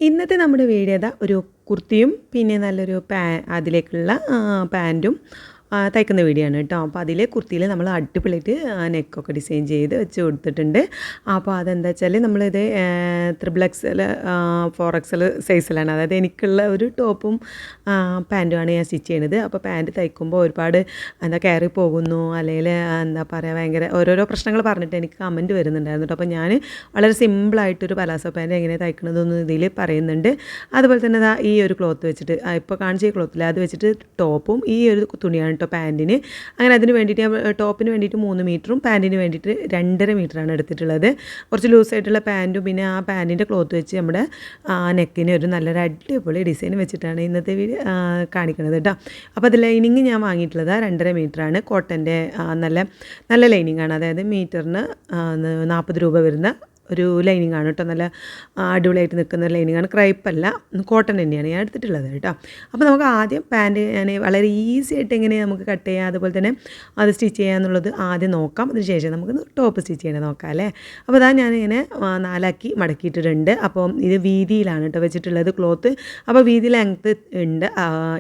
ഇന്നത്തെ നമ്മുടെ വീഡിയോ ഒരു കുർത്തിയും പിന്നെ നല്ലൊരു അതിലേക്കുള്ള പാൻറ്റും തയ്ക്കുന്ന വീഡിയോ ആണ് കേട്ടോ. അപ്പോൾ അതിലെ കുർത്തിയിൽ നമ്മൾ അടിപൊളിയായിട്ട് നെക്കൊക്കെ ഡിസൈൻ ചെയ്ത് വെച്ച് കൊടുത്തിട്ടുണ്ട്. അപ്പോൾ അതെന്താ വെച്ചാൽ നമ്മളിത് XXL 4XL സൈസിലാണ്, അതായത് എനിക്കുള്ള ഒരു ടോപ്പും പാൻറ്റുമാണ് ഞാൻ സ്റ്റിച്ച് ചെയ്യുന്നത്. അപ്പോൾ പാൻറ്റ് തയ്ക്കുമ്പോൾ ഒരുപാട് കയറി പോകുന്നു, അല്ലെങ്കിൽ എന്താ പറയുക, ഭയങ്കര ഓരോരോ പ്രശ്നങ്ങൾ പറഞ്ഞിട്ട് എനിക്ക് കമൻറ്റ് വരുന്നുണ്ടായിരുന്നു കേട്ടോ. അപ്പോൾ ഞാൻ വളരെ സിമ്പിളായിട്ടൊരു പലാസോ പാൻറ്റ് എങ്ങനെ തയ്ക്കണതെന്ന് ഇതിൽ പറയുന്നുണ്ട്. അതുപോലെ തന്നെ ഈ ഒരു ക്ലോത്ത് വെച്ചിട്ട് ഇപ്പോൾ കാണിച്ച ഈ ക്ലോത്തിൽ അത് വെച്ചിട്ട് ടോപ്പും ഈ ഒരു തുണിയാണ് കേട്ടോ പാൻറ്റിന്. അങ്ങനെ അതിന് വേണ്ടിയിട്ട് ടോപ്പിന് വേണ്ടിയിട്ട് 3 മീറ്ററും പാൻറ്റിന് വേണ്ടിയിട്ട് 2.5 മീറ്ററാണ് എടുത്തിട്ടുള്ളത്. കുറച്ച് ലൂസായിട്ടുള്ള പാൻറ്റും പിന്നെ ആ പാൻറ്റിൻ്റെ ക്ലോത്ത് വെച്ച് നമ്മുടെ നെക്കിന് ഒരു നല്ലൊരു അടിപൊളി ഡിസൈൻ വെച്ചിട്ടാണ് ഇന്നത്തെ വീഡിയോ കാണിക്കുന്നത് കേട്ടോ. അപ്പോൾ അത് ലൈനിങ് ഞാൻ വാങ്ങിയിട്ടുള്ളത് 2.5 മീറ്ററാണ്. കോട്ടൻ്റെ നല്ല ലൈനിങ്ങാണ്, അതായത് മീറ്ററിന് 40 രൂപ വരുന്ന ഒരു ലൈനിങ് ആണ് കേട്ടോ. നല്ല അടിപൊളിയായിട്ട് നിൽക്കുന്ന ലൈനിങ്ങാണ്, ക്രൈപ്പല്ല, കോട്ടൺ തന്നെയാണ് ഞാൻ എടുത്തിട്ടുള്ളത് കേട്ടോ. അപ്പോൾ നമുക്ക് ആദ്യം പാൻറ്റ് ഞാൻ വളരെ ഈസി ആയിട്ട് എങ്ങനെ നമുക്ക് കട്ട് ചെയ്യാം, അതുപോലെ തന്നെ അത് സ്റ്റിച്ച് ചെയ്യുക എന്നുള്ളത് ആദ്യം നോക്കാം. അതിന് ശേഷം നമുക്ക് ടോപ്പ് സ്റ്റിച്ച് ചെയ്യണത് നോക്കാം അല്ലേ. അപ്പോൾ അതാ ഞാനിങ്ങനെ 4ആക്കി മടക്കിയിട്ടിട്ടുണ്ട്. അപ്പോൾ ഇത് വീതിയിലാണ് കേട്ടോ വെച്ചിട്ടുള്ളത് ക്ലോത്ത്. അപ്പോൾ വീതി ലെങ്ത്ത് ഉണ്ട്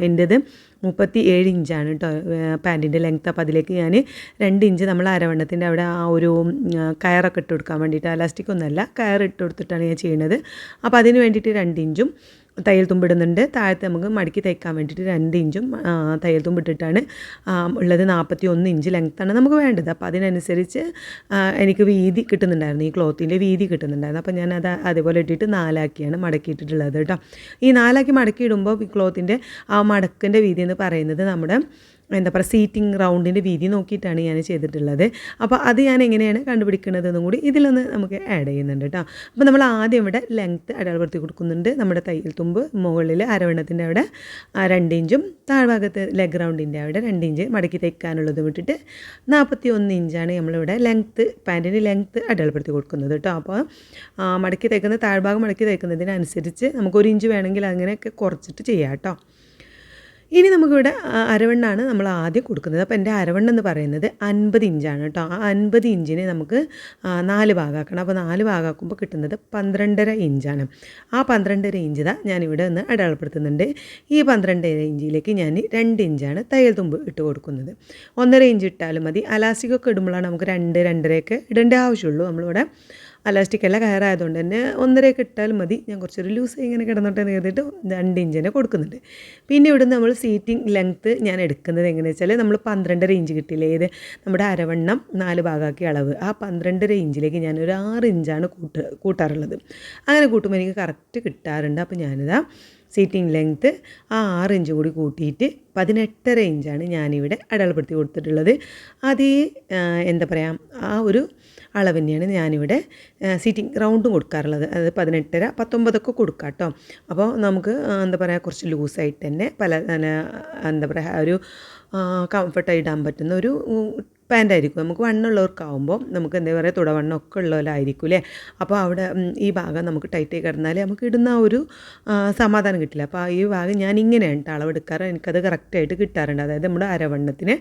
എൻ്റേത് 37 ഇഞ്ചാണ് കേട്ടോ പാൻറ്റിൻ്റെ ലെങ്ത്ത്. അപ്പോൾ അതിലേക്ക് ഞാൻ 2 ഇഞ്ച് നമ്മൾ അരവണ്ണത്തിൻ്റെ അവിടെ ആ ഒരു കയറൊക്കെ ഇട്ട് കൊടുക്കാൻ വേണ്ടിയിട്ട്, അലാസ്റ്റിക് ഒന്നുമല്ല, കയർ ഇട്ട് കൊടുത്തിട്ടാണ് ഞാൻ ചെയ്യുന്നത്. അപ്പോൾ അതിന് വേണ്ടിയിട്ട് 2 ഇഞ്ചും തയ്യൽ തുമ്പിടുന്നുണ്ട്. താഴത്ത് നമുക്ക് മടക്കി തയ്ക്കാൻ വേണ്ടിയിട്ട് 2 ഇഞ്ചും തയ്യൽ തുമ്പിട്ടിട്ടാണ് ഉള്ളത്. 41 ഇഞ്ച് ലെങ്ത്താണ് നമുക്ക് വേണ്ടത്. അപ്പോൾ അതിനനുസരിച്ച് എനിക്ക് വീതി കിട്ടുന്നുണ്ടായിരുന്നു, ഈ ക്ലോത്തിൻ്റെ വീതി കിട്ടുന്നുണ്ടായിരുന്നു. അപ്പോൾ ഞാൻ അതേപോലെ ഇട്ടിട്ട് 4ആക്കിയാണ് മടക്കിയിട്ടിട്ടുള്ളത് കേട്ടോ. ഈ 4ആക്കി മടക്കിയിടുമ്പോൾ ഈ ക്ലോത്തിൻ്റെ ആ മടക്കിൻ്റെ വീതി എന്ന് പറയുന്നത് നമ്മുടെ എന്താ പറയുക സീറ്റിംഗ് റൗണ്ടിൻ്റെ വീതി നോക്കിയിട്ടാണ് ഞാൻ ചെയ്തിട്ടുള്ളത്. അപ്പോൾ അത് ഞാൻ എങ്ങനെയാണ് കണ്ടുപിടിക്കുന്നതെന്നും കൂടി ഇതിലൊന്ന് നമുക്ക് ആഡ് ചെയ്യുന്നുണ്ട് കേട്ടോ. അപ്പോൾ നമ്മൾ ആദ്യം ഇവിടെ ലെങ്ത്ത് അടയാളപ്പെടുത്തി കൊടുക്കുന്നുണ്ട്. നമ്മുടെ തയ്യൽ തുമ്പ് മുകളിൽ അരവണ്ണത്തിൻ്റെ അവിടെ 2 ഇഞ്ചും താഴ്ഭാഗത്ത് ലെഗ് റൗണ്ടിൻ്റെ അവിടെ 2 ഇഞ്ച് മടക്കി തയ്ക്കാനുള്ളത് വിട്ടിട്ട് 41 ഇഞ്ചാണ് നമ്മളിവിടെ ലെങ്ത്ത്, പാൻറ്റിന് ലെങ്ത്ത് അടയാളപ്പെടുത്തി കൊടുക്കുന്നത് കേട്ടോ. അപ്പോൾ മടക്കി തയ്ക്കുന്ന താഴ്ഭാഗം മടക്കി തയ്ക്കുന്നതിനനുസരിച്ച് നമുക്ക് 1 ഇഞ്ച് വേണമെങ്കിൽ അങ്ങനെയൊക്കെ കുറച്ചിട്ട് ചെയ്യാം കേട്ടോ. ഇനി നമുക്കിവിടെ അരവണ്ണാണ് നമ്മൾ ആദ്യം കൊടുക്കുന്നത്. അപ്പോൾ എൻ്റെ അരവണ്ണം എന്ന് പറയുന്നത് 50 ഇഞ്ചാണ് കേട്ടോ. ആ 50 ഇഞ്ചിനെ നമുക്ക് 4 ഭാഗമാക്കണം. അപ്പോൾ 4 ഭാഗമാക്കുമ്പോൾ കിട്ടുന്നത് 12.5 ഇഞ്ചാണ്. ആ 12.5 ഇഞ്ച് ഞാനിവിടെ ഒന്ന് അടയാളപ്പെടുത്തുന്നുണ്ട്. ഈ 12.5 ഇഞ്ചിലേക്ക് ഞാൻ 2 ഇഞ്ചാണ് തയ്യൽ തുമ്പ് ഇട്ട് കൊടുക്കുന്നത്. 1.5 ഇഞ്ച് ഇട്ടാലും മതി. അലാസ്റ്റിക്കൊക്കെ ഇടുമ്പോഴാണ് നമുക്ക് 2.5 ഇടേണ്ട ആവശ്യമുള്ളൂ. നമ്മളിവിടെ അലാസ്റ്റിക്കല്ല കയറായതുകൊണ്ട് തന്നെ 1.5 ഇട്ടാലും മതി. ഞാൻ കുറച്ചൊരു ലൂസ് ഇങ്ങനെ കിടന്നിട്ട് നേരിട്ട് 2 ഇഞ്ച് തന്നെ കൊടുക്കുന്നുണ്ട്. പിന്നെ ഇവിടെ നമ്മൾ സീറ്റിംഗ് ലെങ്ത്ത് ഞാൻ എടുക്കുന്നത് എങ്ങനെയാണെന്ന് വെച്ചാൽ നമ്മൾ 12.5 ഇഞ്ച് കിട്ടിയില്ലേ, ഏത് നമ്മുടെ അരവണ്ണം 4 ഭാഗമാക്കിയ അളവ്, ആ 12.5 ഇഞ്ചിലേക്ക് ഞാൻ ഒരു 6 ഇഞ്ചാണ് കൂട്ടാറുള്ളത്. അങ്ങനെ കൂട്ടുമ്പോൾ എനിക്ക് കറക്റ്റ് കിട്ടാറുണ്ട്. അപ്പോൾ ഞാനിതാ സീറ്റിംഗ് ലെങ്ത്ത് ആ 6 ഇഞ്ച് കൂടി കൂട്ടിയിട്ട് 18.5 ഇഞ്ചാണ് ഞാനിവിടെ അടയാളപ്പെടുത്തി കൊടുത്തിട്ടുള്ളത്. അതേ എന്താ പറയുക ആ ഒരു അളവ് തന്നെയാണ് ഞാനിവിടെ സീറ്റിംഗ് റൗണ്ടും കൊടുക്കാറുള്ളത്. അത് 18.5 19 കൊടുക്കാം കേട്ടോ. അപ്പോൾ നമുക്ക് എന്താ പറയുക കുറച്ച് ലൂസായിട്ട് തന്നെ എന്താ പറയുക ഒരു കംഫർട്ടായി ഇടാൻ പറ്റുന്ന ഒരു പാൻറ്റായിരിക്കും. നമുക്ക് വണ്ണമുള്ളവർക്കാവുമ്പോൾ നമുക്ക് എന്താ പറയുക തുടവണ്ണമൊക്കെ ഉള്ളവരായിരിക്കും അല്ലേ. അപ്പോൾ അവിടെ ഈ ഭാഗം നമുക്ക് ടൈറ്റായി കിടന്നാൽ നമുക്ക് ഇടുന്ന ഒരു സമാധാനം കിട്ടില്ല. അപ്പോൾ ഈ ഭാഗം ഞാൻ ഇങ്ങനെയാണ് അളവെടുക്കാറ്, എനിക്കത് കറക്റ്റായിട്ട് കിട്ടാറുണ്ട്. അതായത് നമ്മുടെ അരവണ്ണത്തിന്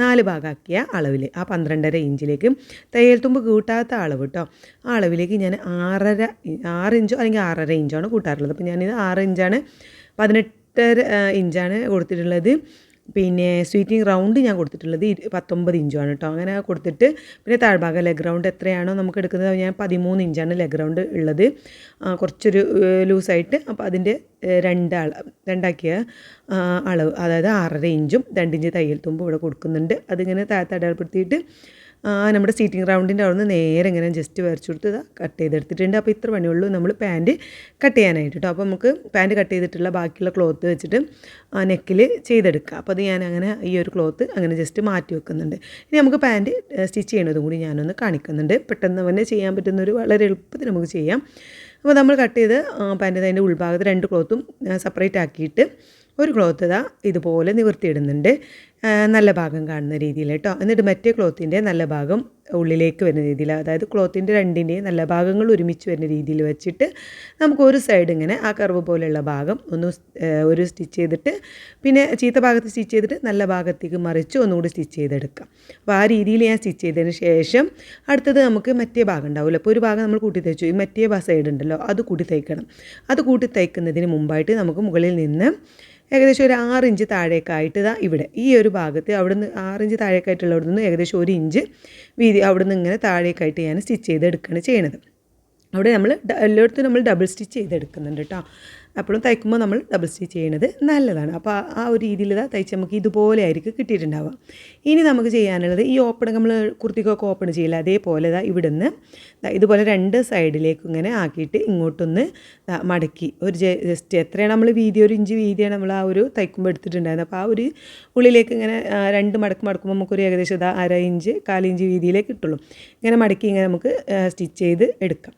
4 ഭാഗമാക്കിയ അളവിൽ ആ 12.5 ഇഞ്ചിലേക്ക് തയ്യൽ തുമ്പ് കൂട്ടാത്ത അളവ് കേട്ടോ, ആ അളവിലേക്ക് ഞാൻ 6 ഇഞ്ചോ അല്ലെങ്കിൽ 6.5 ഇഞ്ചാണ് കൂട്ടാറുള്ളത്. അപ്പോൾ ഞാനിത് 6 ഇഞ്ചാണ് 18 ഇഞ്ചാണ് കൊടുത്തിട്ടുള്ളത്. പിന്നെ സ്വീറ്റിംഗ് റൗണ്ട് ഞാൻ കൊടുത്തിട്ടുള്ളത് 19 ഇഞ്ചുമാണ് കേട്ടോ. അങ്ങനെ കൊടുത്തിട്ട് പിന്നെ താഴ്ഭാഗം ലെഗ് റൗണ്ട് എത്രയാണോ നമുക്ക് എടുക്കുന്നത്, ഞാൻ 13 ഇഞ്ചാണ് ലെഗ് റൗണ്ട് ഉള്ളത്, കുറച്ചൊരു ലൂസായിട്ട്. അപ്പോൾ അതിൻ്റെ 2ആക്കിയ അളവ്, അതായത് 6.5 ഇഞ്ചും 2 ഇഞ്ച് തയ്യൽ തുമ്പ് ഇവിടെ കൊടുക്കുന്നുണ്ട്. അതിങ്ങനെ താഴത്ത് അടയാളപ്പെടുത്തിയിട്ട് നമ്മുടെ സീറ്റിംഗ് റൗണ്ടിൻ്റെ അവിടെ നിന്ന് നേരെ ഇങ്ങനെ ജസ്റ്റ് വരച്ചു കൊടുത്ത് കട്ട് ചെയ്തെടുത്തിട്ടുണ്ട്. അപ്പോൾ ഇത്ര പണിയുള്ളൂ നമ്മൾ പാൻറ്റ് കട്ട് ചെയ്യാനായിട്ട് കേട്ടോ. അപ്പോൾ നമുക്ക് പാൻറ്റ് കട്ട് ചെയ്തിട്ടുള്ള ബാക്കിയുള്ള ക്ലോത്ത് വെച്ചിട്ട് നെക്കിൽ ചെയ്തെടുക്കാം. അപ്പോൾ അത് ഞാൻ അങ്ങനെ ഈ ഒരു ക്ലോത്ത് അങ്ങനെ ജസ്റ്റ് മാറ്റി വെക്കുന്നുണ്ട്. ഇനി നമുക്ക് പാൻറ്റ് സ്റ്റിച്ച് ചെയ്യണതും കൂടി ഞാനൊന്ന് കാണിക്കുന്നുണ്ട്. പെട്ടെന്ന് തന്നെ ചെയ്യാൻ പറ്റുന്നൊരു വളരെ എളുപ്പത്തിൽ നമുക്ക് ചെയ്യാം. അപ്പോൾ നമ്മൾ കട്ട് ചെയ്ത് പാൻറ്റ് അതിൻ്റെ ഉൾഭാഗത്ത് 2 ക്ലോത്തും സെപ്പറേറ്റ് ആക്കിയിട്ട് ഒരു ക്ലോത്ത് ഇതുപോലെ നിവർത്തിയിടുന്നുണ്ട്. നല്ല ഭാഗം കാണുന്ന രീതിയിൽ കേട്ടോ. എന്നിട്ട് മറ്റേ ക്ലോത്തിൻ്റെ നല്ല ഭാഗം ഉള്ളിലേക്ക് വരുന്ന രീതിയിൽ, അതായത് ക്ലോത്തിൻ്റെ രണ്ടിൻ്റെയും നല്ല ഭാഗങ്ങൾ ഒരുമിച്ച് വരുന്ന രീതിയിൽ വെച്ചിട്ട് നമുക്ക് ഒരു സൈഡ് ഇങ്ങനെ ആ കർവ് പോലെയുള്ള ഭാഗം ഒരു സ്റ്റിച്ച് ചെയ്തിട്ട് പിന്നെ ചീത്ത ഭാഗത്ത് സ്റ്റിച്ച് ചെയ്തിട്ട് നല്ല ഭാഗത്തേക്ക് മറിച്ച് ഒന്നുകൂടി സ്റ്റിച്ച് ചെയ്തെടുക്കാം. അപ്പോൾ ആ രീതിയിൽ ഞാൻ സ്റ്റിച്ച് ചെയ്തതിന് ശേഷം അടുത്തത് നമുക്ക് മറ്റേ ഭാഗം ഉണ്ടാവില്ല. അപ്പോൾ ഒരു ഭാഗം നമ്മൾ കൂട്ടി തയ്ച്ചു, ഈ മറ്റേ സൈഡ് ഉണ്ടല്ലോ അത് കൂട്ടി തയ്ക്കണം. അത് കൂട്ടി തയ്ക്കുന്നതിന് മുമ്പായിട്ട് നമുക്ക് മുകളിൽ നിന്ന് ഏകദേശം ഒരു 6 ഇഞ്ച് താഴേക്കായിട്ട് ഇവിടെ ഈ ഒരു ഭാഗത്ത് അവിടുന്ന് 6 ഇഞ്ച് താഴേക്കായിട്ടുള്ളവിടെ നിന്ന് ഏകദേശം 1 ഇഞ്ച് വീതി അവിടുന്ന് ഇങ്ങനെ താഴേക്കായിട്ട് ഞാൻ സ്റ്റിച്ച് ചെയ്തെടുക്കുകയാണ് ചെയ്യണത്. അവിടെ നമ്മൾ എല്ലായിടത്തും നമ്മൾ ഡബിൾ സ്റ്റിച്ച് ചെയ്തെടുക്കുന്നുണ്ട് കേട്ടോ. അപ്പോഴും തയ്ക്കുമ്പോൾ നമ്മൾ ഡബിൾ സ്റ്റിച്ച് ചെയ്യണത് നല്ലതാണ്. അപ്പോൾ ആ ഒരു രീതിയിൽ തയ്ച്ച് നമുക്ക് ഇതുപോലെ ആയിരിക്കും കിട്ടിയിട്ടുണ്ടാവുക. ഇനി നമുക്ക് ചെയ്യാനുള്ളത് ഈ ഓപ്പൺ നമ്മൾ കുർത്തിക്കൊക്കെ ഓപ്പൺ ചെയ്യില്ല, അതേപോലെ ഇവിടെ നിന്ന് ഇതുപോലെ 2 സൈഡിലേക്ക് ഇങ്ങനെ ആക്കിയിട്ട് ഇങ്ങോട്ടൊന്ന് മടക്കി ഒരു ജസ്റ്റ് എത്രയാണ് നമ്മൾ വീതി, 1 ഇഞ്ച് വീതിയാണ് നമ്മൾ ആ ഒരു തയ്ക്കുമ്പോൾ എടുത്തിട്ടുണ്ടായിരുന്നത്. അപ്പോൾ ആ ഒരു ഉള്ളിലേക്ക് ഇങ്ങനെ 2 മടക്കുമ്പോൾ നമുക്കൊരു ഏകദേശം 1/2 ഇഞ്ച് 1/4 ഇഞ്ച് വീതിയിലേക്ക് കിട്ടുള്ളൂ. ഇങ്ങനെ മടക്കി ഇങ്ങനെ നമുക്ക് സ്റ്റിച്ച് ചെയ്ത് എടുക്കാം.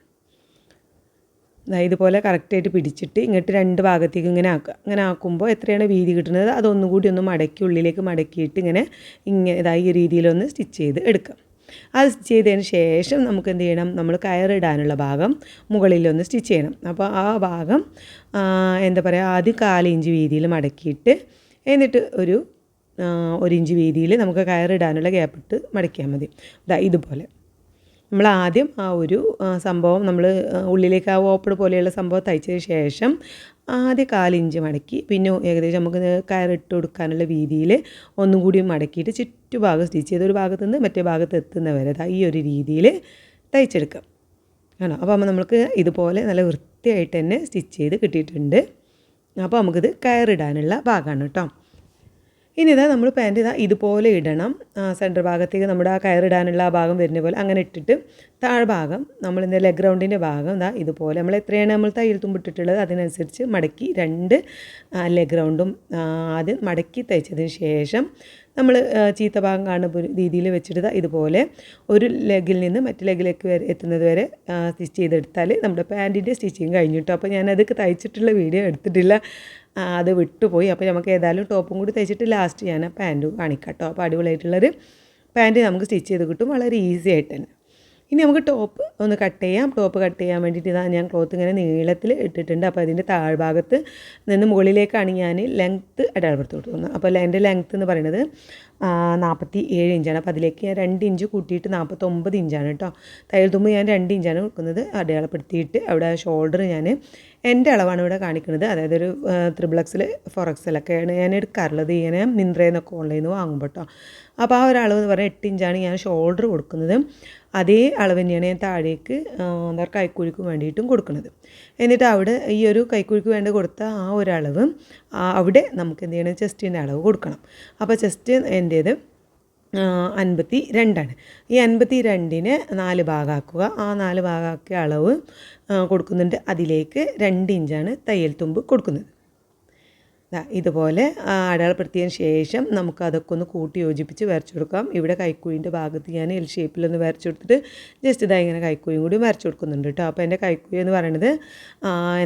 ഇതുപോലെ കറക്റ്റായിട്ട് പിടിച്ചിട്ട് ഇങ്ങോട്ട് 2 ഭാഗത്തേക്ക് ഇങ്ങനെ ആക്കുക. ഇങ്ങനെ ആക്കുമ്പോൾ എത്രയാണ് വീതി കിട്ടുന്നത് അതൊന്നുകൂടി ഒന്ന് മടക്കി ഉള്ളിലേക്ക് മടക്കിയിട്ട് ഇങ്ങനെ ഈ രീതിയിലൊന്ന് സ്റ്റിച്ച് ചെയ്ത് എടുക്കാം. അത് സ്റ്റിച്ച് ചെയ്തതിന് ശേഷം നമുക്ക് എന്ത് ചെയ്യണം, നമ്മൾ കയറിടാനുള്ള ഭാഗം മുകളിലൊന്ന് സ്റ്റിച്ച് ചെയ്യണം. അപ്പോൾ ആ ഭാഗം ആദ്യം 1/4 ഇഞ്ച് വീതിയിൽ മടക്കിയിട്ട് എന്നിട്ട് ഒരു 1 ഇഞ്ച് വീതിയിൽ നമുക്ക് കയറിടാനുള്ള ഗ്യാപ്പിട്ട് മടക്കിയാൽ മതി. ഇതുപോലെ നമ്മൾ ആദ്യം ആ ഒരു സംഭവം നമ്മൾ ഉള്ളിലേക്ക് ആ ഓപ്പൺ പോലെയുള്ള സംഭവം തയ്ച്ചതിന് ശേഷം ആദ്യം 1/4 ഇഞ്ച് മടക്കി പിന്നെ ഏകദേശം നമുക്ക് കയറിട്ട് കൊടുക്കാനുള്ള വീതിയിൽ ഒന്നും കൂടി മടക്കിയിട്ട് ചുറ്റുഭാഗം സ്റ്റിച്ച് ചെയ്ത് ഒരു ഭാഗത്തു നിന്ന് മറ്റേ ഭാഗത്ത് എത്തുന്നവരെ ഈ ഒരു രീതിയിൽ തയ്ച്ചെടുക്കാം ആണോ. അപ്പോൾ നമുക്ക് ഇതുപോലെ നല്ല വൃത്തിയായിട്ട് തന്നെ സ്റ്റിച്ച് ചെയ്ത് കിട്ടിയിട്ടുണ്ട്. അപ്പോൾ നമുക്കിത് കയറിടാനുള്ള ഭാഗമാണ് കേട്ടോ. ഇനി നമ്മൾ പാൻറ്റ് ഇതുപോലെ ഇടണം. സെൻറ്റർ ഭാഗത്തേക്ക് നമ്മുടെ ആ കയറിടാനുള്ള ആ ഭാഗം വരുന്ന പോലെ അങ്ങനെ ഇട്ടിട്ട് താഴ്ഭാഗം നമ്മൾ ലെഗ് റൗണ്ടിൻ്റെ ഭാഗം ഇതുപോലെ നമ്മൾ എത്രയാണ് നമ്മൾ തയ്യൽ തുമ്പിട്ടിട്ടുള്ളത് അതിനനുസരിച്ച് മടക്കി 2 ലെഗ് റൗണ്ടും ആദ്യം മടക്കി തയ്ച്ചതിന് ശേഷം നമ്മൾ ചീത്ത ഭാഗം കാണുന്ന രീതിയിൽ വെച്ചിട്ട് ഇതുപോലെ ഒരു ലെഗിൽ നിന്ന് മറ്റു ലെഗിലേക്ക് എത്തുന്നത് വരെ സ്റ്റിച്ച് ചെയ്തെടുത്താൽ നമ്മുടെ പാൻറ്റിൻ്റെ സ്റ്റിച്ചിങ് കഴിഞ്ഞിട്ടോ. അപ്പോൾ ഞാനത് തയ്ച്ചിട്ടുള്ള വീഡിയോ എടുത്തിട്ടില്ല, അത് വിട്ടുപോയി. അപ്പോൾ നമുക്ക് ഏതായാലും ടോപ്പും കൂടി തയ്ച്ചിട്ട് ലാസ്റ്റ് ഞാൻ പാൻറ്റും കാണിക്കാം കേട്ടോ. അപ്പോൾ അടിപൊളിയായിട്ടുള്ളൊരു പാൻറ്റ് നമുക്ക് സ്റ്റിച്ച് ചെയ്ത് കിട്ടും വളരെ ഈസി ആയിട്ട് തന്നെ. ഇനി നമുക്ക് ടോപ്പ് ഒന്ന് കട്ട് ചെയ്യാം. ടോപ്പ് കട്ട് ചെയ്യാൻ വേണ്ടിയിട്ട് ഞാൻ ക്ലോത്ത് ഇങ്ങനെ നീളത്തിൽ ഇട്ടിട്ടുണ്ട്. അപ്പോൾ അതിൻ്റെ താഴ്ഭാഗത്ത് നിന്ന് മുകളിലേക്കാണ് ഞാൻ ലെങ്ത്ത് അടയാളപ്പെടുത്തി കൊടുക്കുന്നത്. അപ്പോൾ എൻ്റെ ലെങ്ത്ത് എന്ന് പറയുന്നത് 47 ഇഞ്ചാണ്. അപ്പോൾ അതിലേക്ക് ഞാൻ 2 ഇഞ്ച് കൂട്ടിയിട്ട് 49 ഇഞ്ചാണ് കേട്ടോ. തയ്യൽ തുമ്പ് ഞാൻ 2 ഇഞ്ചാണ് കൊടുക്കുന്നത്. അടയാളപ്പെടുത്തിയിട്ട് അവിടെ ഷോൾഡർ ഞാൻ എൻ്റെ അളവാണ് ഇവിടെ കാണിക്കുന്നത്. അതായത് ഒരു 3XL 4XL ഒക്കെയാണ് ഞാൻ എടുക്കാറുള്ളത് ഇങ്ങനെ മിന്ത്രയിൽ നിന്നൊക്കെ ഓൺലൈനിൽ നിന്ന് വാങ്ങുമ്പോൾ കേട്ടോ. അപ്പോൾ ആ ഒരു അളവ് എന്ന് പറഞ്ഞാൽ 8 ഇഞ്ചാണ് ഞാൻ ഷോൾഡർ കൊടുക്കുന്നത്. അതേ അളവ് തന്നെയാണ് ഞാൻ താഴേക്ക് കൈക്കുഴിക്ക് വേണ്ടിയിട്ടും കൊടുക്കുന്നത്. എന്നിട്ട് അവിടെ ഈ ഒരു കൈക്കുഴിക്ക് വേണ്ടി കൊടുത്ത ആ ഒരു അളവ് അവിടെ നമുക്ക് എന്ത് ചെയ്യണം, ചെസ്റ്റിൻ്റെ അളവ് കൊടുക്കണം. അപ്പോൾ ചെസ്റ്റ് എൻ്റേത് 52ആണ്. ഈ 52നെ 4 ഭാഗമാക്കുക. ആ 4 ഭാഗമാക്കിയ അളവ് കൊടുക്കുന്നുണ്ട്. അതിലേക്ക് 2 ഇഞ്ചാണ് തയ്യൽ തുമ്പ് കൊടുക്കുന്നത്. ഇതുപോലെ അടയാളപ്പെടുത്തിയതിന് ശേഷം നമുക്ക് അതൊക്കെ ഒന്ന് കൂട്ടി യോജിപ്പിച്ച് വരച്ചു കൊടുക്കാം. ഇവിടെ കൈക്കുഴിൻ്റെ ഭാഗത്ത് ഞാൻ എൽ ഷേപ്പിലൊന്ന് വരച്ചു കൊടുത്തിട്ട് ജസ്റ്റ് ഇങ്ങനെ കൈക്കുഴിയും കൂടി വരച്ചു കൊടുക്കുന്നുണ്ട് കേട്ടോ. അപ്പോൾ എൻ്റെ കൈക്കുഴി എന്ന് പറയുന്നത്